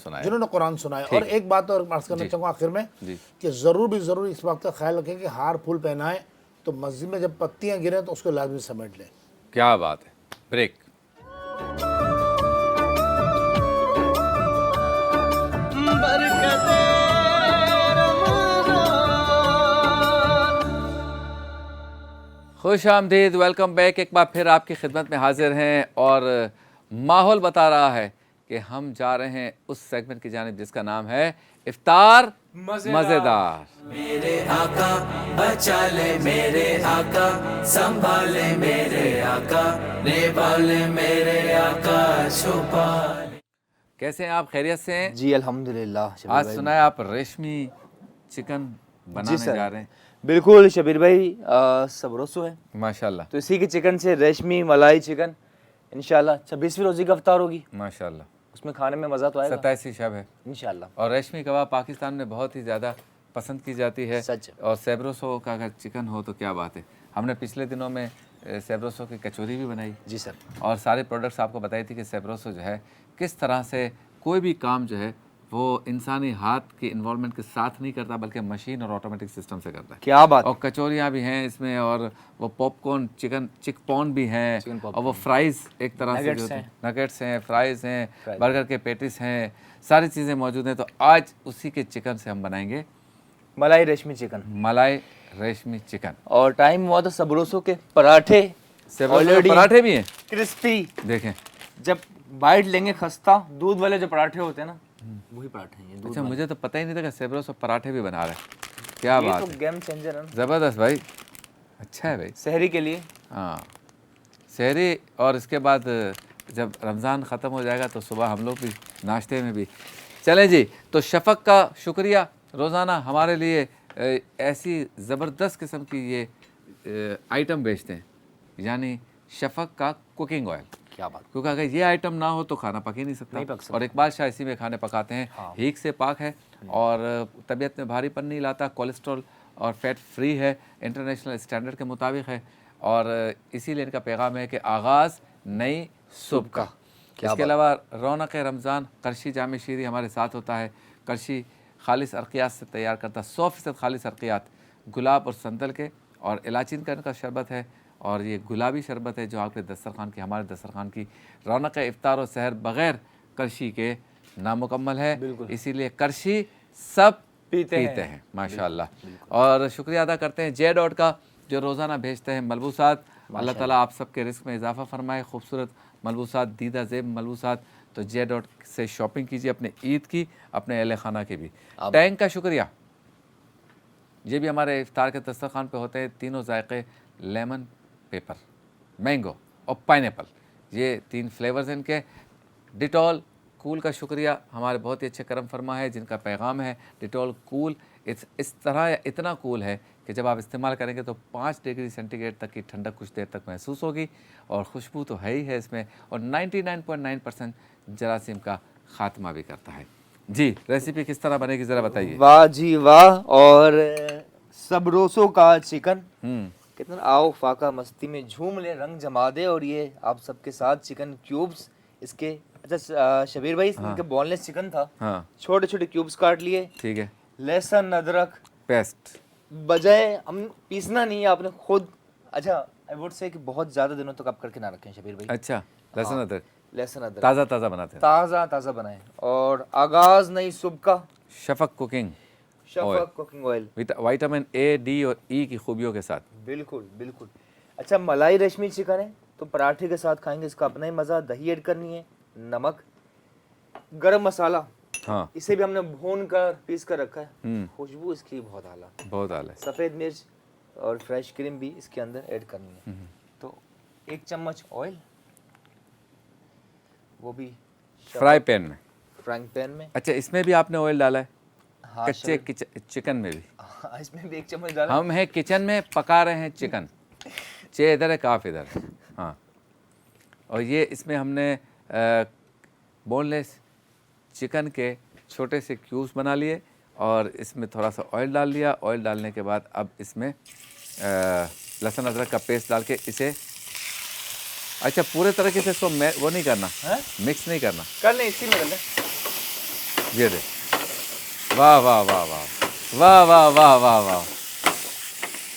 سنایا. اور ایک بات اور عرض کرنا چاہوں گا آخر میں کہ ضرور بھی ضرور اس بات کا خیال رکھیں کہ ہار پھول پہنائیں تو مسجد میں جب پتیاں گریں تو اس کو لازمی سمیٹ لیں. کیا بات ہے. بریک. خوش آمدید. Welcome back. ایک بار پھر آپ کی خدمت میں حاضر ہیں اور ماحول بتا رہا ہے کہ ہم جا رہے ہیں اس سیگمنٹ کی جانب جس کا نام ہے افطار مزیدار. میرے آقا بچا لے میرے آقا سنبھالے میرے آقا نبھالے میرے آقا چھپا. کیسے ہیں آپ؟ خیریت سے ہیں؟ جی الحمدللہ. آج سنا ہے آپ ریشمی چکن بنانے جا رہے ہیں. بالکل شبیر بھائی، صبروسو ہے ماشاءاللہ. تو اسی کی چکن سے ریشمی ملائی چکن انشاءاللہ 26ویں روزے کا افطار ہوگی. ماشاءاللہ. اس میں کھانے میں مزہ تو آئے گا. 27 شب ہے انشاءاللہ. اور ریشمی کباب پاکستان میں بہت ہی زیادہ پسند کی جاتی ہے. سچ. اور سیبروسو کا اگر چکن ہو تو کیا بات ہے. ہم نے پچھلے دنوں میں سیبروسو کی کچوری بھی بنائی. جی سر. اور سارے پروڈکٹس آپ کو بتائی تھی کہ سیبروسو جو ہے کس طرح سے کوئی بھی کام جو ہے وہ انسانی ہاتھ کی انوالومنٹ کے ساتھ نہیں کرتا بلکہ مشین اور آٹومیٹک سسٹم سے کرتا ہے. کیا بات. اور کچوریاں بھی ہیں اس میں اور وہ پاپ کارن چک پون بھی ہیں اور وہ فرائز ایک طرح سے نگیٹس ہیں، فرائز ہیں، برگر کے پیٹیس ہیں، ساری چیزیں موجود ہیں. تو آج اسی کے چکن سے ہم بنائیں گے ملائی ریشمی چکن. ملائی ریشمی چکن. اور ٹائم ہوا تو سبروسو کے پراٹھے. پراٹھے بھی ہیں کرسپی. دیکھیں جب بائٹ لیں گے خستہ دودھ والے جو پراٹھے ہوتے ہیں نا وہی پراٹھے ہیں. اچھا مجھے تو پتہ ہی نہیں تھا کہ سیبروسو پراٹھے بھی بنا رہے ہیں. کیا بات ہے. گیم چینجر ہے. زبردست بھائی. اچھا ہے بھائی. سحری کے لیے. ہاں سحری. اور اس کے بعد جب رمضان ختم ہو جائے گا تو صبح ہم لوگ بھی ناشتے میں بھی. چلیں جی. تو شفق کا شکریہ روزانہ ہمارے لیے ایسی زبردست قسم کی یہ آئٹم بیچتے ہیں، یعنی شفق کا کوکنگ آئل. کیا بات. کیونکہ اگر یہ آئٹم نہ ہو تو کھانا پک ہی نہیں سکتا. اور اقبال شاہ اسی میں کھانے پکاتے ہیں. ہیک سے پاک ہے اور طبیعت میں بھاری پن نہیں لاتا، کولیسٹرول اور فیٹ فری ہے، انٹرنیشنل اسٹینڈرڈ کے مطابق ہے. اور اسی لیے ان کا پیغام ہے کہ آغاز نئی صبح کا. اس کے علاوہ رونق رمضان قرشی جامع شیری ہمارے ساتھ ہوتا ہے. قرشی خالص ارقیات سے تیار کرتا 100% خالص ارقیات، گلاب اور سندل کے، اور الائچین کا ان کا شربت ہے. اور یہ گلابی شربت ہے جو آپ کے دسترخوان کی، ہمارے دسترخوان کی رونق افطار و سحر بغیر کرشی کے نامکمل ہے. اسی لیے کرشی سب پیتے ہیں ماشاءاللہ. اور شکریہ ادا کرتے ہیں جے ڈاٹ کا جو روزانہ بھیجتے ہیں ملبوسات. اللہ تعالیٰ آپ سب کے رزق میں اضافہ فرمائے. خوبصورت ملبوسات، دیدہ زیب ملبوسات. تو جے ڈاٹ سے شاپنگ کیجیے اپنے عید کی، اپنے اہل خانہ کی بھی. ٹینک کا شکریہ. یہ بھی ہمارے افطار کے دسترخوان پہ ہوتے ہیں. تینوں ذائقے، لیمن، پیپر، مینگو اور پائنیپل، یہ 3 فلیورز ان کے. ڈیٹول کول کا شکریہ. ہمارے بہت ہی اچھے کرم فرما ہے جن کا پیغام ہے ڈیٹول کول. اس طرح اتنا کول ہے کہ جب آپ استعمال کریں گے تو 5 ڈگری سینٹی گریڈ تک کی ٹھنڈک کچھ دیر تک محسوس ہوگی. اور خوشبو تو ہے ہی ہے اس میں، اور 99.9% جراثیم کا خاتمہ بھی کرتا ہے. جی ریسیپی کس طرح بنے گی ذرا بتائیے. واہ جی واہ. اور سبروسو کا چکن کتنا آؤ فاقہ مستی میں جھوم لے، رنگ جما دے. اور یہ آپ سب کے ساتھ چکن کیوبز اس کے. اچھا شبیر بھائی ان کے بون لیس چکن تھا، چھوٹے چھوٹے کیوبز کاٹ لیے. ٹھیک ہے. لہسن ادرک پیسٹ بجائے ہم پیسنا نہیں ہے آپ نے خود. اچھا آئی وڈ سے کہ بہت زیادہ دنوں تک آپ کر کے نہ رکھیں شبیر بھائی. اچھا لہسن ادرک تازہ تازہ بناتے ہیں، تازہ بنائیں. اور آغاز نئی صبح کا Shafaq cooking oil vitamin A, D اور ای کی خوبیوں کے ساتھ. بالکل. اچھا ملائی ریشمی چکن ہے تو پراٹھے کے ساتھ کھائیں گے، اس کا اپنا ہی مزہ. دہی ایڈ کرنی ہے، نمک، گرم مسالہ. اسے بھی ہم نے بھون کر پیس کر رکھا ہے. خوشبو اس کی بہت اعلیٰ. سفید مرچ اور فریش کریم بھی اس کے اندر ایڈ کرنی ہے. تو 1 چمچ آئل، وہ بھی فرائنگ پین میں. اچھا اس میں بھی آپ نے آئل ڈالا ہے؟ کچے چکن میں بھی اس میں بھی 1 چمچ ڈالا. ہم ہیں کچن میں پکا رہے ہیں چکن. چے ادھر ہے کاف ادھر. ہاں. اور یہ اس میں ہم نے بون لیس چکن کے چھوٹے سے کیوبس بنا لیے اور اس میں تھوڑا سا آئل ڈال لیا. آئل ڈالنے کے بعد اب اس میں لہسن ادرک کا پیسٹ ڈال کے اسے اچھا پورے طریقے سے اس کو وہ نہیں کرنا، مکس نہیں کرنا. کر لیں اسی میں کر لیں. یہ دے. واہ واہ واہ واہ واہ واہ واہ واہ واہ.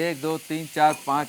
1 2 3 4 5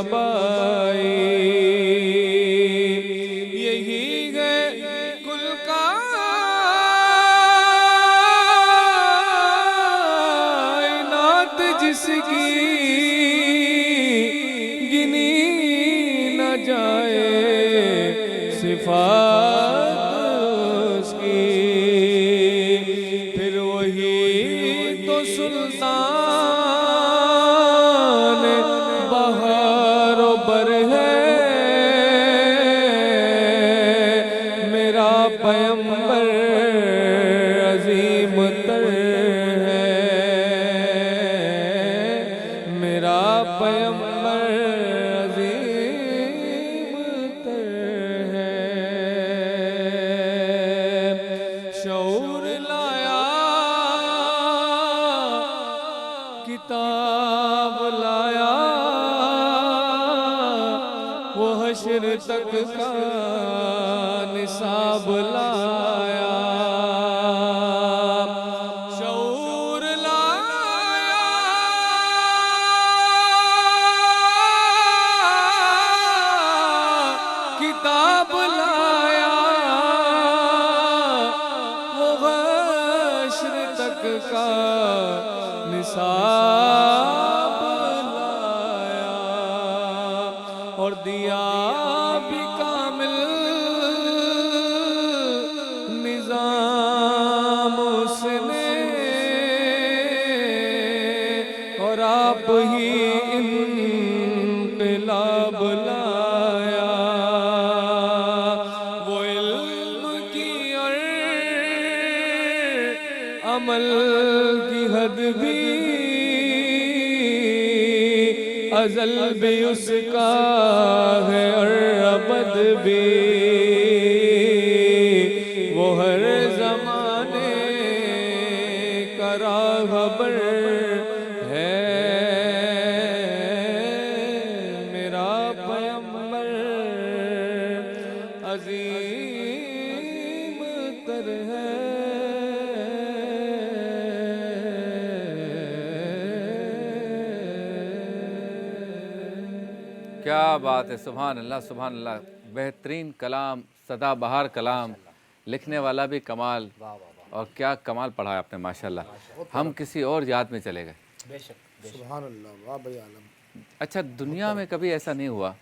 شکبائی یہی ہے کل کائنات جس کی گنی نہ جائے صفات اس کی پھر وہی تو سلطان بہار و بر ہے میرا پیمبر عظیم تر ہے میرا پیمبر عظیم تر ہے شعور لایا کتاب لایا وہ حشر تک کا نصاب لایا شعور لایا کتاب لایا وہ حشر تک کا نصاب لایا اور دیا بھی کامل نظام اس نے اور آپ ہی انقلاب لایا وہ علم کی اور عمل کی حد بھی ازل بھی اس کا ہے اور ابد بھی وہ ہر زمانے کا راہبر ہے میرا پیمبر عظیم تر ہے کیا بات ہے، سبحان اللہ سبحان اللہ، بہترین کلام، سدا بہار کلام، لکھنے والا بھی کمال، اور کیا کمال پڑھا ہے آپ نے ماشاءاللہ. ہم کسی اور یاد میں چلے گئے. بے شک سبحان اللہ واہ بھائی عالم. اچھا دنیا میں کبھی ایسا نہیں ہوا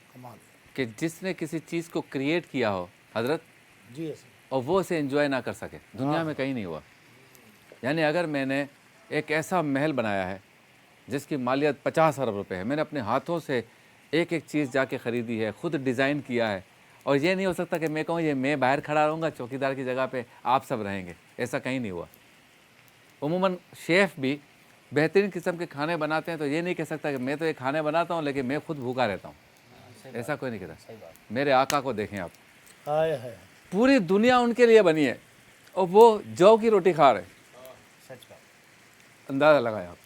کہ جس نے کسی چیز کو کریٹ کیا ہو حضرت جی ایسے اور وہ اسے انجوائے نہ کر سکے؟ دنیا میں کہیں نہیں ہوا. یعنی اگر میں نے ایک ایسا محل بنایا ہے جس کی مالیت 50 ارب روپے ہے، میں نے اپنے ہاتھوں سے ایک ایک چیز جا کے خریدی ہے، خود ڈیزائن کیا ہے، اور یہ نہیں ہو سکتا کہ میں کہوں یہ میں باہر کھڑا رہوں گا چوکیدار کی جگہ پہ، آپ سب رہیں گے. ایسا کہیں نہیں ہوا. عموماً شیف بھی بہترین قسم کے کھانے بناتے ہیں تو یہ نہیں کہہ سکتا کہ میں تو یہ کھانے بناتا ہوں لیکن میں خود بھوکا رہتا ہوں. ایسا کوئی نہیں کہتا. میرے آقا کو دیکھیں آپ، پوری دنیا ان کے لیے بنی ہے اور وہ جو کی روٹی کھا رہے ہیں. اندازہ لگایا آپ.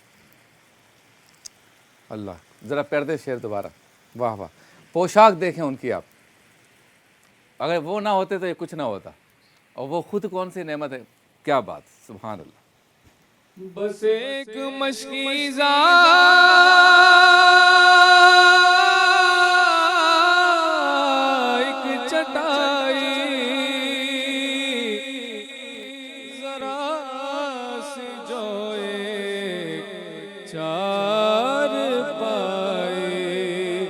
اللہ ذرا پردے شیر دوبارہ. واہ واہ. پوشاک دیکھیں ان کی آپ، اگر وہ نہ ہوتے تو یہ کچھ نہ ہوتا، اور وہ خود کون سی نعمت ہے. کیا بات، سبحان اللہ. بس ایک مشکیزہ ایک چٹائی ذرا سے جو ایک چار پائے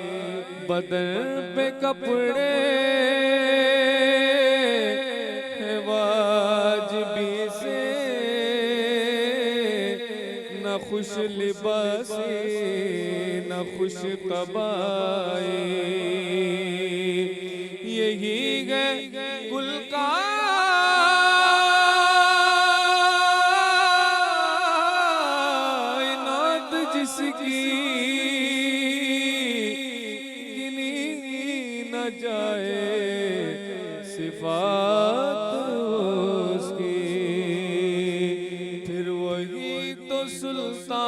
بدن پہ کپڑے واجبی سے نہ خوش لباسی نہ خوش طبائی یہی گئے کل کائنات جس کی گنی نہ جائے صفات اس کی پھر وہی تو سلطان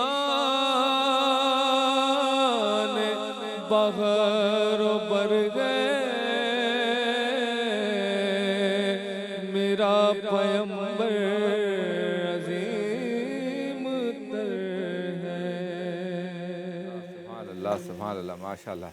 بہر و بر گئے میرا پیمبر عظیم تر ہے. سبحان اللہ سبحان اللہ ماشاء اللہ.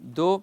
2,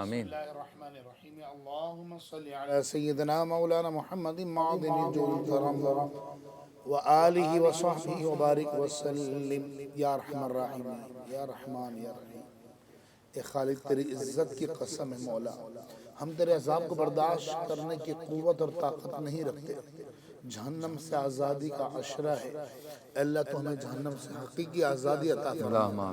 آمین. الرحمن الرحیم اللہم صلی علی سیدنا مولانا محمد معدن الجود الکرم وآلہ وصحبہ وبارک وسلم یا رحمن الرحیم یا رحمان یا رحیم. اے خالق تیری عزت کی قسم ہے مولا، ہم تیرے عذاب کو برداشت کرنے کی قوت اور طاقت نہیں رکھتے. جہنم سے آزادی کا عشرہ ہے، اللہ تو ہمیں جہنم سے حقیقی آزادی عطا فرما.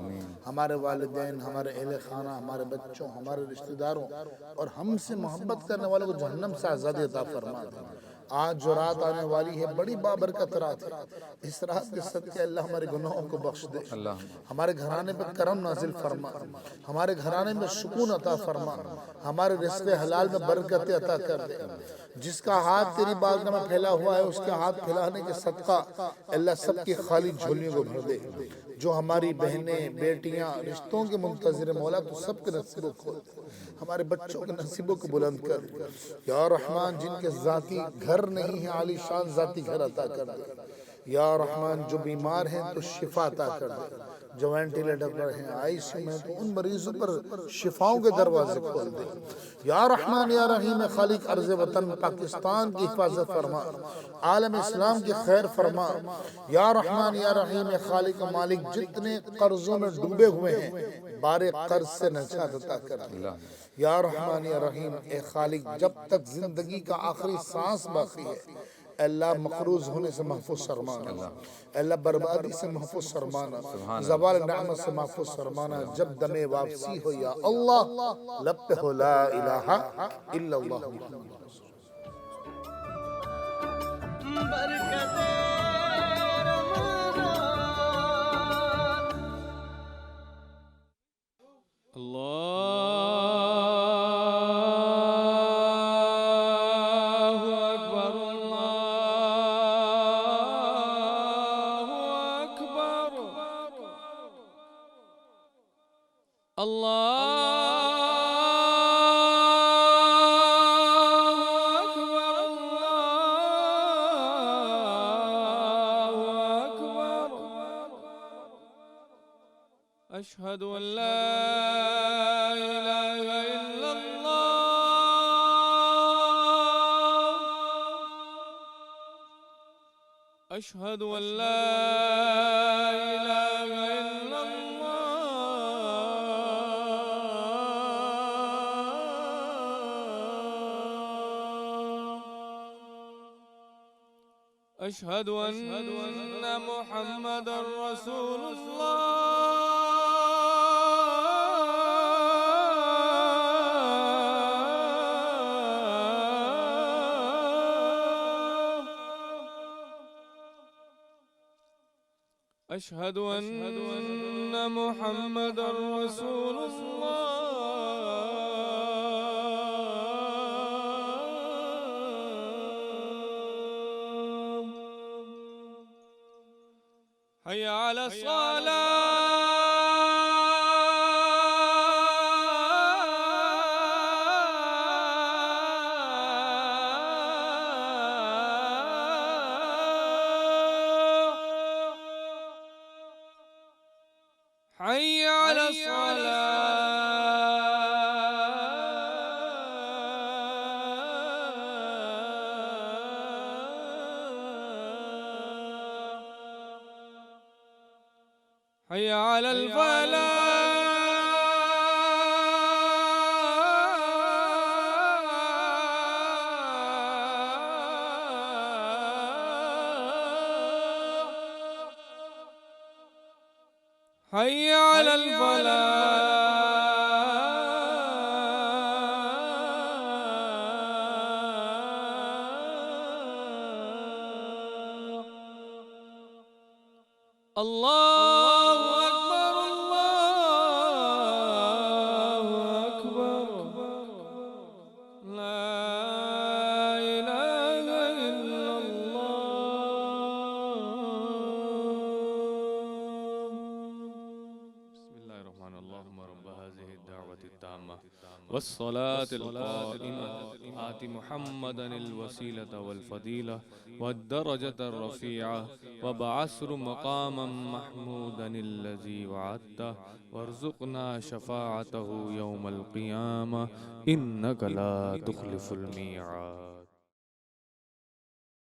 ہمارے والدین، ہمارے اہل خانہ، ہمارے بچوں، ہمارے رشتہ داروں اور ہم سے محبت کرنے والوں کو جہنم سے آزادی عطا فرما. آج جو رات آنے والی ہے بڑی بابرکت رات ہے، اس رات کے صدقے اللہ ہمارے گناہوں کو بخش دے، ہمارے گھرانے پر کرم نازل فرما، ہمارے گھرانے میں سکون عطا فرما، ہمارے رزق حلال میں برکت عطا کر دے. جس کا ہاتھ تیری بارگاہ میں پھیلا ہوا ہے اس کے ہاتھ پھیلانے کے صدقہ اللہ سب کی خالی جھولیوں کو بھر دے. جو ہماری بہنیں، بیٹیاں، رشتوں کے منتظر مولا تو سب کے نصیبوں کو کھول دے، ہمارے بچوں کے نصیبوں کو بلند کر دے. یا رحمان جن کے ذاتی گھر نہیں ہے عالی شان ذاتی گھر عطا کر دے. یا رحمان جو بیمار ہیں تو شفا عطا کر دے، جو وینٹیلیٹر پر ہیں، آئی سی میں تو ان مریضوں پر شفاؤں کے دروازے کھول دے. یا رحمان یا رحیم خالق ارض وطن پاکستان کی حفاظت فرما، عالم اسلام کی خیر فرما. یا رحمان یا رحیم خالق مالک جتنے قرضوں میں ڈوبے ہوئے ہیں بارے قرض سے نجات عطا کر دے. یا رحمان یا رحیم اے خالق جب تک زندگی کا آخری سانس باقی ہے اللہ مقروض ہونے سے محفوظ فرمانا، اللہ بربادی سے محفوظ فرمانا، زوال نعمت سے محفوظ فرمانا. جب دم واپسی ہو یا اللہ لب پہ ہو لا الہ الا اللہ. أشهد أن لا إله إلا الله أشهد أن لا إله إلا الله أشهد أن محمد رسول الله أشهد أن محمد رسول الله حي على حي على حي على الفلاح حي على الفلاح. الله أكبر الله أكبر لا إله إلا الله. بسم الله الرحمن الرحيم. اللهم رب هذه الدعوة التامة والصلاة القائمة آت محمدا الوسيلة والفضيلة والدرجة الرفيعة وبعثر مقاما محمودا الذي وعدته وارزقنا شفاعته يوم القيامة إنك لا تخلف الميعاد.